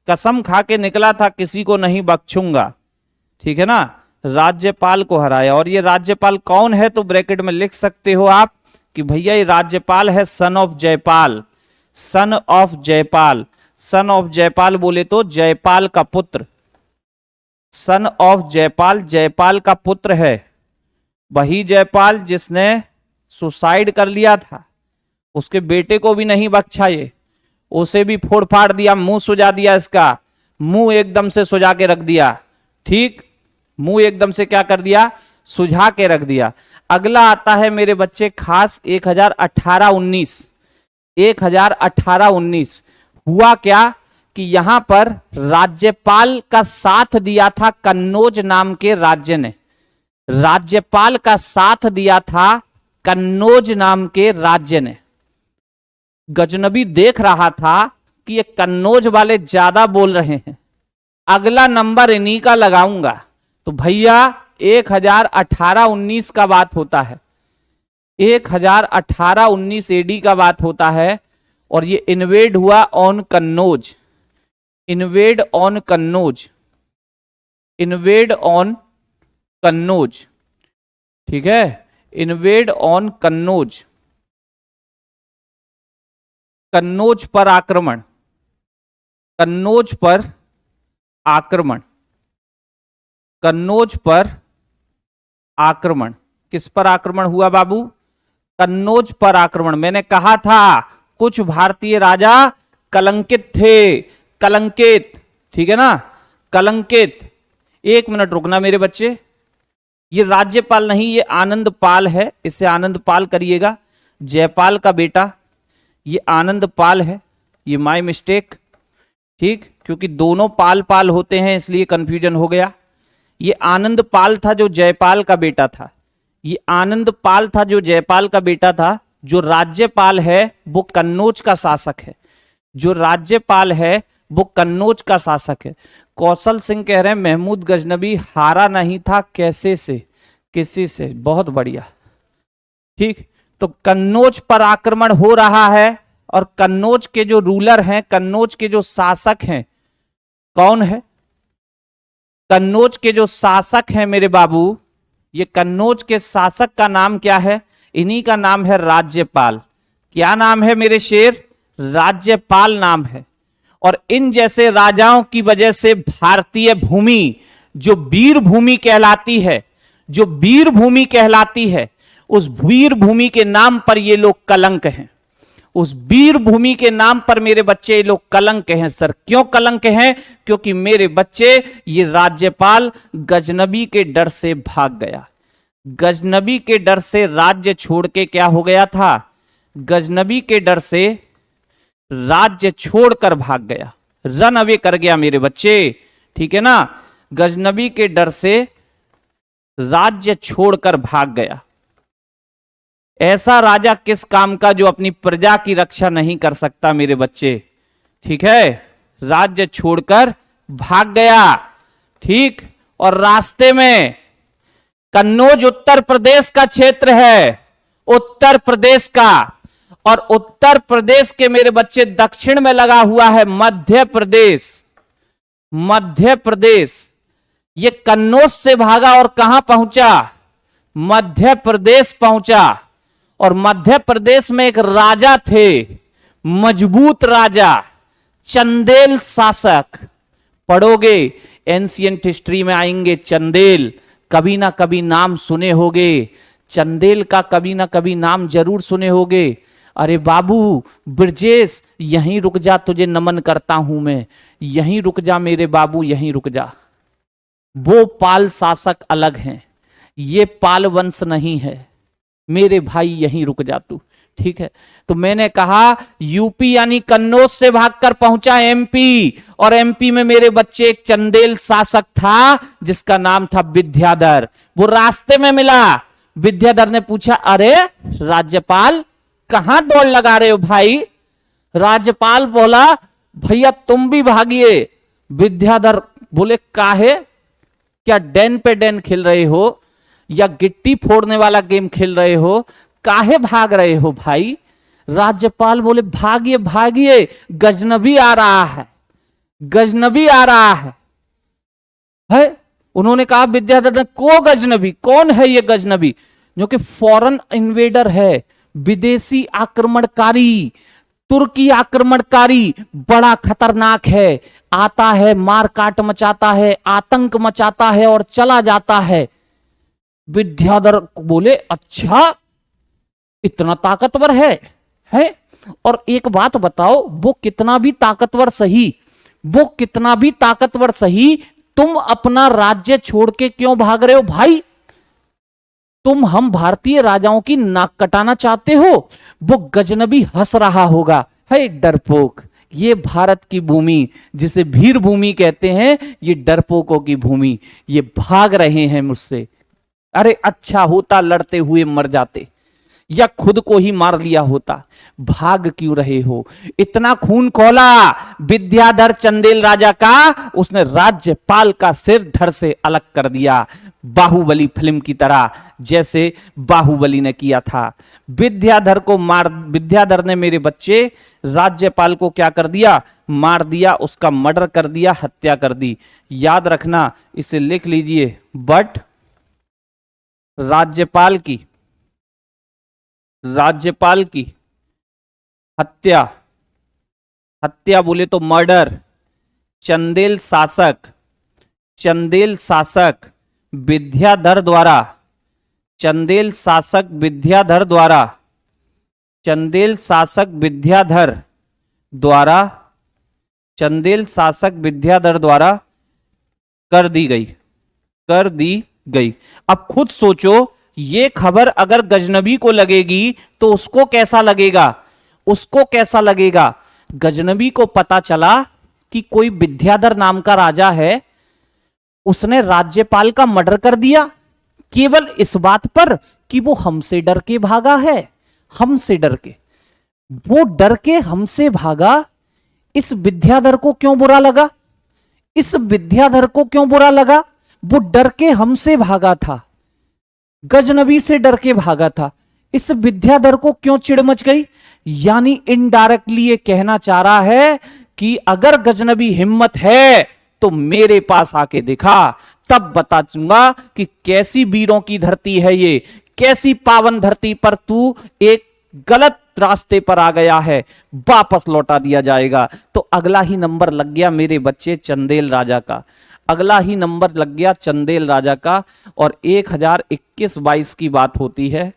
कसम खा के निकला था किसी को नहीं बख्शूंगा। ठीक है ना? राज्यपाल को हराया। और ये राज्यपाल कौन है तो ब्रैकेट में लिख सकते हो आप कि भैया ये राज्यपाल है son of Jaipal, son of Jaipal. Son of Jaipal बोले तो जयपाल का पुत्र, सन ऑफ जयपाल, जयपाल का पुत्र है। वही जयपाल जिसने सुसाइड कर लिया था, उसके बेटे को भी नहीं बख्शा, ये उसे भी फोड़ फाड़ दिया, मुंह सुजा दिया, इसका मुंह एकदम से सुजा के रख दिया। ठीक, मुंह एकदम से क्या कर दिया, सुझा के रख दिया। अगला आता है मेरे बच्चे खास 1018-19। 1018-19 हुआ क्या कि यहां पर राज्यपाल का साथ दिया था कन्नौज नाम के राज्य ने। राज्यपाल का साथ दिया था कन्नौज नाम के राज्य ने। गजनबी देख रहा था कि ये कन्नौज वाले ज्यादा बोल रहे हैं, अगला नंबर इन्हीं का लगाऊंगा। तो भैया 1018-19 का बात होता है, 1018-19 एडी का बात होता है, और ये इन्वेड हुआ on Kannauj. Invade on Kannauj, invade on Kannauj, ठीक है, इन्वेड ऑन कन्नौज। कन्नौज पर आक्रमण, कन्नौज पर आक्रमण, कन्नौज पर आक्रमण। किस पर आक्रमण हुआ बाबू? कन्नौज पर आक्रमण। मैंने कहा था कुछ भारतीय राजा कलंकित थे, कलंकित, ठीक है ना, कलंकित। एक मिनट रुकना मेरे बच्चे, ये राज्यपाल नहीं, ये आनंदपाल है, इसे आनंदपाल करिएगा। जयपाल का बेटा ये आनंदपाल है, ये माय मिस्टेक, ठीक, क्योंकि दोनों पाल पाल होते हैं इसलिए कंफ्यूजन हो गया। ये आनंदपाल था जो जयपाल का बेटा था, ये आनंदपाल था जो जयपाल का बेटा था। जो राज्यपाल है वो कन्नौज का शासक है, जो राज्यपाल है वो कन्नौज का शासक है। कौशल सिंह कह रहे हैं महमूद गजनबी हारा नहीं था कैसे से, किसी से, बहुत बढ़िया, ठीक। तो कन्नौज पर आक्रमण हो रहा है, और कन्नौज के जो रूलर हैं, कन्नौज के जो शासक हैं, कौन है? कन्नौज के जो शासक हैं मेरे बाबू, ये कन्नौज के शासक का नाम क्या है? इन्हीं का नाम है राज्यपाल। क्या नाम है मेरे शेर? राज्यपाल नाम है। और इन जैसे राजाओं की वजह से भारतीय भूमि जो वीर भूमि कहलाती है, जो वीर भूमि कहलाती है, उस वीर भूमि के नाम पर ये लोग कलंक हैं। उस वीर भूमि के नाम पर मेरे बच्चे ये लोग कलंक हैं। सर क्यों कलंक हैं? क्योंकि मेरे बच्चे ये राज्यपाल गजनबी के डर से भाग गया। गजनबी के डर से राज्य छोड़ के क्या हो गया था? गजनबी के डर से राज्य छोड़कर भाग गया, रन अवे कर गया मेरे बच्चे, ठीक है ना। गजनबी के डर से राज्य छोड़कर भाग गया। ऐसा राजा किस काम का जो अपनी प्रजा की रक्षा नहीं कर सकता मेरे बच्चे, ठीक है। राज्य छोड़कर भाग गया, ठीक। और रास्ते में कन्नौज उत्तर प्रदेश का क्षेत्र है, उत्तर प्रदेश का, और उत्तर प्रदेश के मेरे बच्चे दक्षिण में लगा हुआ है मध्य प्रदेश। मध्य प्रदेश, ये कन्नौज से भागा और कहां पहुंचा? मध्य प्रदेश पहुंचा। और मध्य प्रदेश में एक राजा थे, मजबूत राजा, चंदेल शासक। पढ़ोगे एंशियंट हिस्ट्री में आएंगे, चंदेल कभी ना कभी नाम सुने होगे, चंदेल का कभी ना कभी नाम जरूर सुने होगे। अरे बाबू ब्रजेश यहीं रुक जा, तुझे नमन करता हूं मैं, यहीं रुक जा मेरे बाबू, यहीं रुक जा। वो पाल शासक अलग हैं, ये पाल वंश नहीं है मेरे भाई, यहीं रुक जा तू, ठीक है। तो मैंने कहा यूपी यानी कन्नौज से भागकर पहुंचा एमपी, और एमपी में मेरे बच्चे एक चंदेल शासक था जिसका नाम था विद्याधर। वो रास्ते में मिला, विद्याधर ने पूछा अरे राज्यपाल कहां दौड़ लगा रहे हो भाई? राज्यपाल बोला भैया तुम भी भागिए। विद्याधर बोले काहे? क्या डैन पे डैन खेल रहे हो या गिट्टी फोड़ने वाला गेम खेल रहे हो? काहे भाग रहे हो भाई? राज्यपाल बोले भागिए भागिए, गजनबी आ रहा है, गजनबी आ रहा है। उन्होंने कहा विद्याधर ने, को गजनबी? कौन है ये गजनबी? जो कि फॉरेन इन्वेडर है, विदेशी आक्रमणकारी, तुर्की आक्रमणकारी, बड़ा खतरनाक है, आता है मार काट मचाता है, आतंक मचाता है और चला जाता है। विद्याधर बोले अच्छा इतना ताकतवर है है। और एक बात बताओ, वो कितना भी ताकतवर सही, वो कितना भी ताकतवर सही, तुम अपना राज्य छोड़ के क्यों भाग रहे हो भाई? तुम हम भारतीय राजाओं की नाक कटाना चाहते हो? वो गजनबी हंस रहा होगा, है डरपोक, ये भारत की भूमि जिसे भीर भूमि कहते हैं, ये डरपोकों की भूमि, ये भाग रहे हैं मुझसे। अरे अच्छा होता लड़ते हुए मर जाते, या खुद को ही मार लिया होता, भाग क्यों रहे हो? इतना खून खौला विद्याधर चंदेल राजा का, उसने राज्यपाल का सिर धड़ से अलग कर दिया, बाहुबली फिल्म की तरह, जैसे बाहुबली ने किया था। विद्याधर ने मेरे बच्चे राज्यपाल को क्या कर दिया? मार दिया, उसका मर्डर कर दिया, हत्या कर दी। याद रखना, इसे लिख लीजिए। बट राज्यपाल की हत्या, हत्या बोले तो मर्डर, चंदेल शासक विद्याधर द्वारा, चंदेल शासक विद्याधर द्वारा कर दी गई। अब खुद सोचो, ये खबर अगर गजनबी को लगेगी तो उसको कैसा लगेगा? गजनबी को पता चला कि कोई विद्याधर नाम का राजा है, उसने राज्यपाल का मर्डर कर दिया, केवल इस बात पर कि वो हमसे डर के भागा है, हमसे डर के, वो डर के हमसे भागा। इस विद्याधर को क्यों बुरा लगा? वो डर के हमसे भागा था, गजनबी से डर के भागा था। इस विद्याधर को क्यों चिढ़ मच गई? यानी इनडायरेक्टली ये कहना चाह रहा है कि अगर गजनबी हिम्मत है तो मेरे पास आके दिखा, तब बता दूंगा कि कैसी वीरों की धरती है ये, कैसी पावन धरती पर तू एक गलत रास्ते पर आ गया है, वापस लौटा दिया जाएगा। तो अगला ही नंबर लग गया मेरे बच्चे चंदेल राजा का, अगला ही नंबर लग गया चंदेल राजा का। और 1021-22 की बात होती है,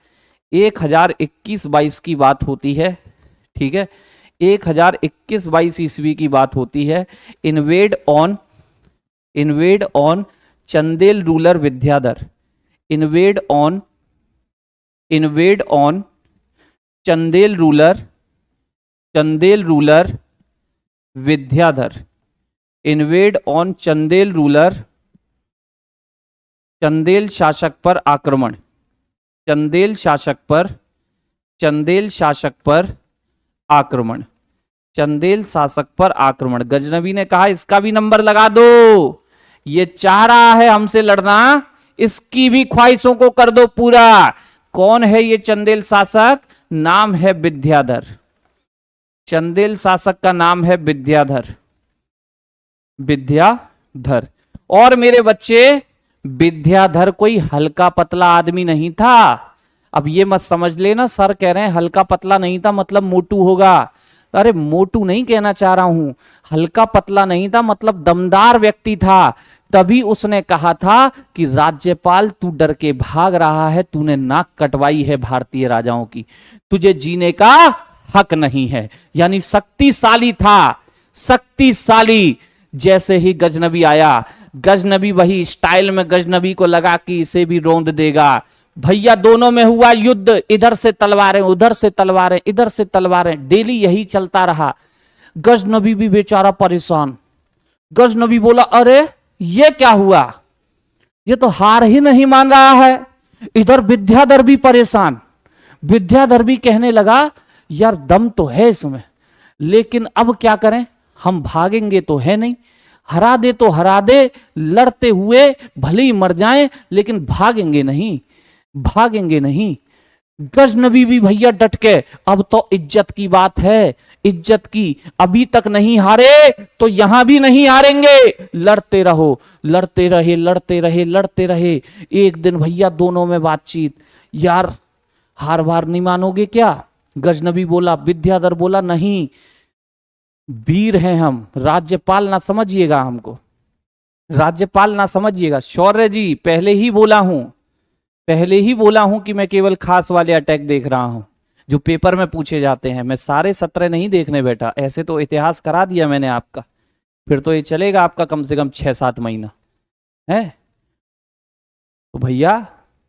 1021-22 की बात होती है, ठीक है, 1021-22 ईस्वी की बात होती है। Invade on Chandel ruler Vidyadhar, invade on Chandel ruler Vidyadhar, invade on Chandel शासक पर आक्रमण, चंदेल शासक पर आक्रमण। गजनबी ने कहा इसका भी नंबर लगा दो, ये चाह रहा है हमसे लड़ना, इसकी भी ख्वाहिशों को कर दो पूरा। कौन है ये चंदेल शासक? नाम है विद्याधर, चंदेल शासक का नाम है विद्याधर। और मेरे बच्चे, विद्याधर कोई हल्का पतला आदमी नहीं था। अब ये मत समझ लेना सर कह रहे हैं हल्का पतला नहीं था मतलब मोटू होगा। अरे मोटू नहीं कहना चाह रहा हूं, हल्का पतला नहीं था मतलब दमदार व्यक्ति था। तभी उसने कहा था कि राज्यपाल तू डर के भाग रहा है, तूने नाक कटवाई है भारतीय राजाओं की, तुझे जीने का हक नहीं है। यानी शक्तिशाली था, शक्तिशाली। जैसे ही गजनबी आया, गजनबी वही स्टाइल में गजनबी को लगा कि इसे भी रौंद देगा। भैया दोनों में हुआ युद्ध, इधर से तलवारें, उधर से तलवारें, इधर से तलवारें, डेली यही चलता रहा। गजनबी भी बेचारा परेशान। गजनबी बोला अरे ये क्या हुआ, ये तो हार ही नहीं मान रहा है। इधर विद्याधर भी परेशान। विद्याधर भी कहने लगा यार दम तो है इसमें, लेकिन अब क्या करें, हम भागेंगे तो है नहीं, हरा दे तो हरा दे, लड़ते हुए भले ही मर जाएं लेकिन भागेंगे नहीं। गजनबी भी भैया डट के, अब तो इज्जत की बात है, इज्जत की, अभी तक नहीं हारे तो यहां भी नहीं हारेंगे, लड़ते रहे। एक दिन भैया दोनों में बातचीत, यार हार बार नहीं मानोगे क्या? गजनबी बोला, विद्याधर बोला नहीं, वीर हैं हम, राज्यपाल ना समझिएगा हमको, राज्यपाल ना समझिएगा। शौर्य जी पहले ही बोला हूं कि मैं केवल खास वाले अटैक देख रहा हूं, जो पेपर में पूछे जाते हैं। मैं सारे सत्र नहीं देखने बैठा, ऐसे तो इतिहास करा दिया मैंने आपका, फिर तो ये चलेगा आपका कम से कम 6-7 महीना है। तो भैया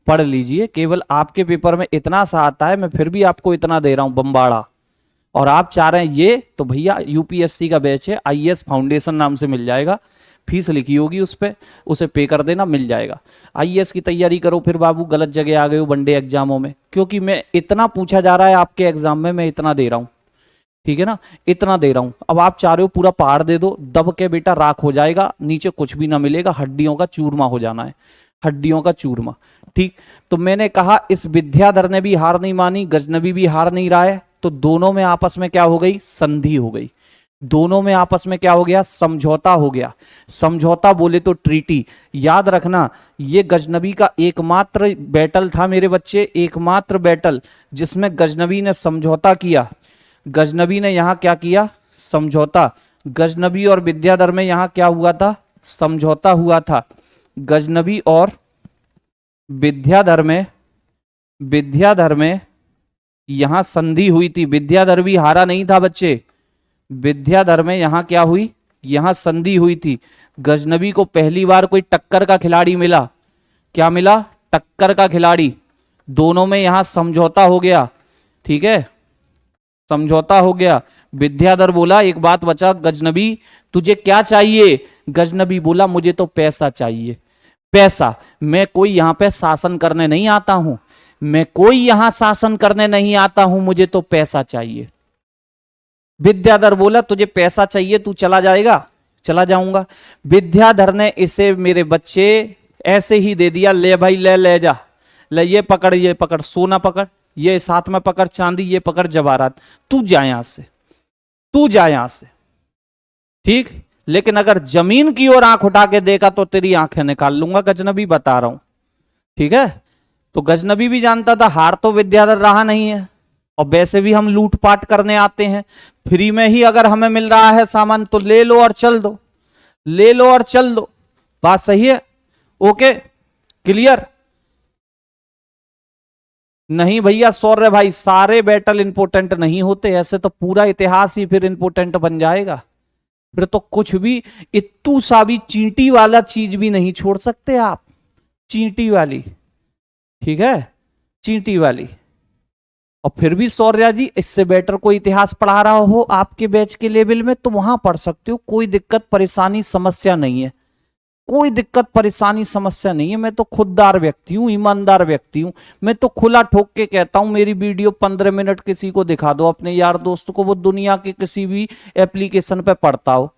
पढ़ लीजिए, केवल आपके पेपर में इतना सा आता है, मैं फिर भी आपको इतना दे रहा हूं बम्बाड़ा, और आप चाह रहे हैं ये, तो भैया यूपीएससी का बैच है, आईएएस फाउंडेशन नाम से मिल जाएगा, फीस लिखी होगी उस पर, उसे पे कर देना, मिल जाएगा। आईएएस की तैयारी करो। फिर बाबू गलत जगह आ गए हो वनडे एग्जामों में, क्योंकि मैं इतना पूछा जा रहा है आपके एग्जाम में, मैं इतना दे रहा हूं, ठीक है ना, इतना दे रहा हूं। अब आप चाह रहे हो पूरा पहाड़ दे दो, दब के बेटा राख हो जाएगा, नीचे कुछ भी ना मिलेगा, हड्डियों का चूरमा हो जाना है, हड्डियों का चूरमा। ठीक, तो मैंने कहा इस विद्याधर ने भी हार नहीं मानी, गजनबी भी हार नहीं रहा है, तो दोनों में आपस में क्या हो गई, संधि हो गई। दोनों में आपस में क्या हो गया, समझौता हो गया। समझौता बोले तो ट्रीटी। याद रखना, ये गजनबी का एकमात्र बैटल था मेरे बच्चे, एकमात्र बैटल जिसमें गजनबी ने समझौता किया। गजनबी ने यहां क्या किया, समझौता। गजनबी और विद्याधर में यहां क्या हुआ था, समझौता हुआ था। गजनबी और विद्याधर में यहां संधि हुई थी। विद्याधर भी हारा नहीं था बच्चे, विद्याधर में यहां क्या हुई, यहां संधि हुई थी। गजनबी को पहली बार कोई टक्कर का खिलाड़ी मिला। क्या मिला, टक्कर का खिलाड़ी। दोनों में यहां समझौता हो गया, ठीक है, समझौता हो गया। विद्याधर बोला एक बात बचा, गजनबी तुझे क्या चाहिए। गजनबी बोला मुझे तो पैसा चाहिए, पैसा। मैं कोई यहां पे शासन करने नहीं आता हूं, मैं कोई यहां शासन करने नहीं आता हूं, मुझे तो पैसा चाहिए। विद्याधर बोला तुझे पैसा चाहिए, तू चला जाएगा, चला जाऊंगा। विद्याधर ने इसे मेरे बच्चे ऐसे ही दे दिया, ले भाई ले, ले जा, ले ये पकड़ सोना पकड़, ये साथ में पकड़ चांदी, ये पकड़ जवाहरात, तू जा यहां से, तू जा यहां से। ठीक, लेकिन अगर जमीन की ओर आंख उठा के देखा तो तेरी आंखें निकाल लूंगा, गजनबी बता रहा हूं, ठीक है। तो गजनबी भी जानता था हार तो विद्याधर रहा नहीं है, और वैसे भी हम लूटपाट करने आते हैं, फ्री में ही अगर हमें मिल रहा है सामान तो ले लो और चल दो, ले लो और चल दो। बात सही है, ओके, क्लियर। नहीं भैया सौर्य भाई, सारे बैटल इंपोर्टेंट नहीं होते, ऐसे तो पूरा इतिहास ही फिर इंपोर्टेंट बन जाएगा, फिर तो कुछ भी इत्तू सा भी चींटी वाला चीज भी नहीं छोड़ सकते आप, चींटी वाली, ठीक है, चींटी वाली। और फिर भी सौर्या जी इससे बेटर कोई इतिहास पढ़ा रहा हो आपके बैच के लेवल में तो वहां पढ़ सकते हो, कोई दिक्कत परेशानी समस्या नहीं है, कोई दिक्कत परेशानी समस्या नहीं है। मैं तो खुददार व्यक्ति हूं, ईमानदार व्यक्ति हूं, मैं तो खुला ठोक के कहता हूं मेरी वीडियो 15 मिनट किसी को दिखा दो अपने यार दोस्त को, वो दुनिया के किसी भी एप्लीकेशन पे पढ़ता हो,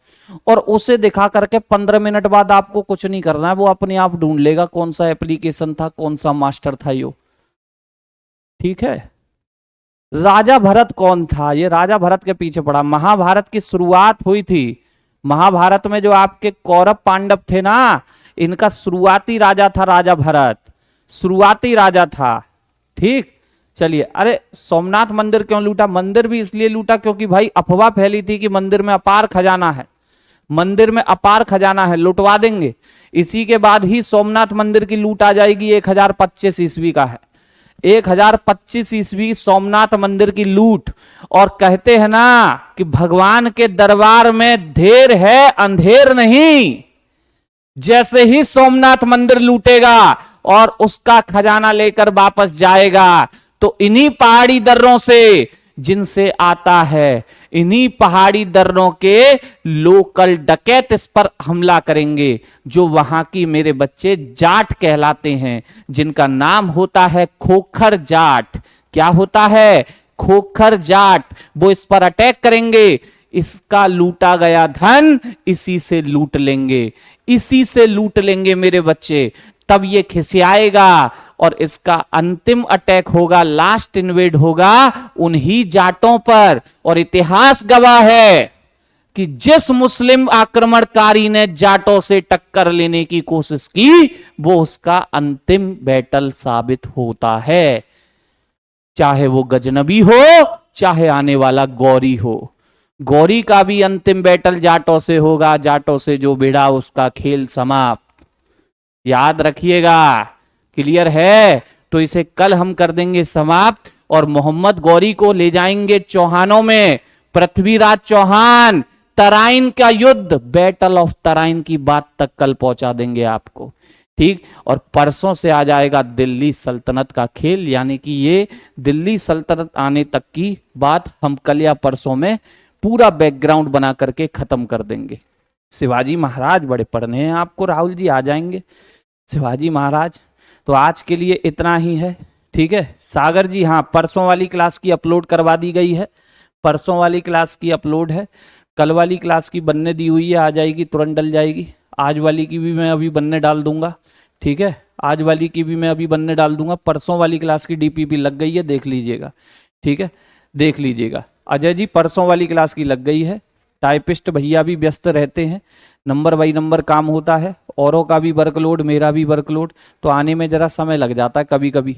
और उसे दिखा करके 15 मिनट बाद आपको कुछ नहीं करना है, वो अपने आप ढूंढ लेगा कौन सा एप्लीकेशन था, कौन सा मास्टर था यो, ठीक है। राजा भरत कौन था, ये राजा भरत के पीछे पड़ा। महाभारत की शुरुआत हुई थी, महाभारत में जो आपके कौरव पांडव थे ना, इनका शुरुआती राजा था राजा भरत, शुरुआती राजा था, ठीक। चलिए, अरे सोमनाथ मंदिर क्यों लूटा, मंदिर भी इसलिए लूटा क्योंकि भाई अफवाह फैली थी कि मंदिर में अपार खजाना है, मंदिर में अपार खजाना है, लुटवा देंगे। इसी के बाद ही सोमनाथ मंदिर की लूट आ जाएगी, 1025 ईस्वी का है, 1025 ईस्वी सोमनाथ मंदिर की लूट। और कहते हैं ना कि भगवान के दरबार में देर है अंधेर नहीं, जैसे ही सोमनाथ मंदिर लूटेगा और उसका खजाना लेकर वापस जाएगा तो इन्हीं पहाड़ी दर्रों से जिनसे आता है, इन्हीं पहाड़ी दर्रों के लोकल डकैत इस पर हमला करेंगे, जो वहां की मेरे बच्चे जाट कहलाते हैं, जिनका नाम होता है खोखर जाट। क्या होता है, खोखर जाट। वो इस पर अटैक करेंगे, इसका लूटा गया धन इसी से लूट लेंगे, इसी से लूट लेंगे मेरे बच्चे। तब ये खिसियाएगा और इसका अंतिम अटैक होगा, लास्ट इन्वेड होगा उन्हीं जाटों पर। और इतिहास गवाह है कि जिस मुस्लिम आक्रमणकारी ने जाटों से टक्कर लेने की कोशिश की, वो उसका अंतिम बैटल साबित होता है, चाहे वो गजनबी हो चाहे आने वाला गौरी हो। गौरी का भी अंतिम बैटल जाटों से होगा, जाटों से जो भिड़ा उसका खेल समाप्त, याद रखिएगा, क्लियर है। तो इसे कल हम कर देंगे समाप्त और मोहम्मद गौरी को ले जाएंगे चौहानों में। पृथ्वीराज चौहान, तराइन का युद्ध, बैटल ऑफ तराइन की बात तक कल पहुंचा देंगे आपको, ठीक। और परसों से आ जाएगा दिल्ली सल्तनत का खेल, यानी कि ये दिल्ली सल्तनत आने तक की बात हम कल या परसों में पूरा बैकग्राउंड बना करके खत्म कर देंगे। शिवाजी महाराज बड़े पढ़ने हैं आपको, राहुल जी आ जाएंगे शिवाजी महाराज। तो आज के लिए इतना ही है, ठीक है। सागर जी, हाँ, परसों वाली क्लास की अपलोड करवा दी गई है, परसों वाली क्लास की अपलोड है, कल वाली क्लास की बनने दी हुई है, आ जाएगी, तुरंत डल जाएगी। आज वाली की भी मैं अभी बनने डाल दूंगा, ठीक है, आज वाली की भी मैं अभी बनने डाल दूंगा। परसों वाली क्लास की डीपीपी लग गई है, देख लीजिएगा, ठीक है, देख लीजिएगा। अजय जी, परसों वाली क्लास की लग गई है। टाइपिस्ट भैया भी व्यस्त रहते हैं, नंबर बाई नंबर काम होता है, औरों का भी वर्कलोड, मेरा भी वर्कलोड, तो आने में जरा समय लग जाता है कभी कभी,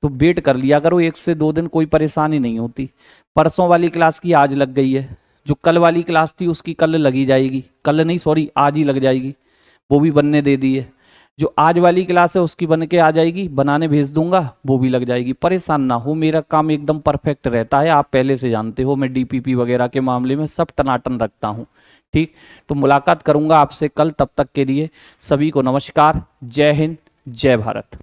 तो वेट कर लिया करो, 1 से 2 दिन, कोई परेशानी नहीं होती। परसों वाली क्लास की आज लग गई है, जो कल वाली क्लास थी उसकी कल लगी जाएगी, कल नहीं सॉरी आज ही लग जाएगी, वो भी बनने दे दी है। जो आज वाली क्लास है उसकी बन के आ जाएगी, बनाने भेज दूंगा, वो भी लग जाएगी। परेशान ना हो, मेरा काम एकदम परफेक्ट रहता है, आप पहले से जानते हो, मैं डीपीपी वगैरह के मामले में सब टनाटन रखता हूँ, ठीक। तो मुलाकात करूंगा आपसे कल, तब तक के लिए सभी को नमस्कार, जय हिंद, जय भारत।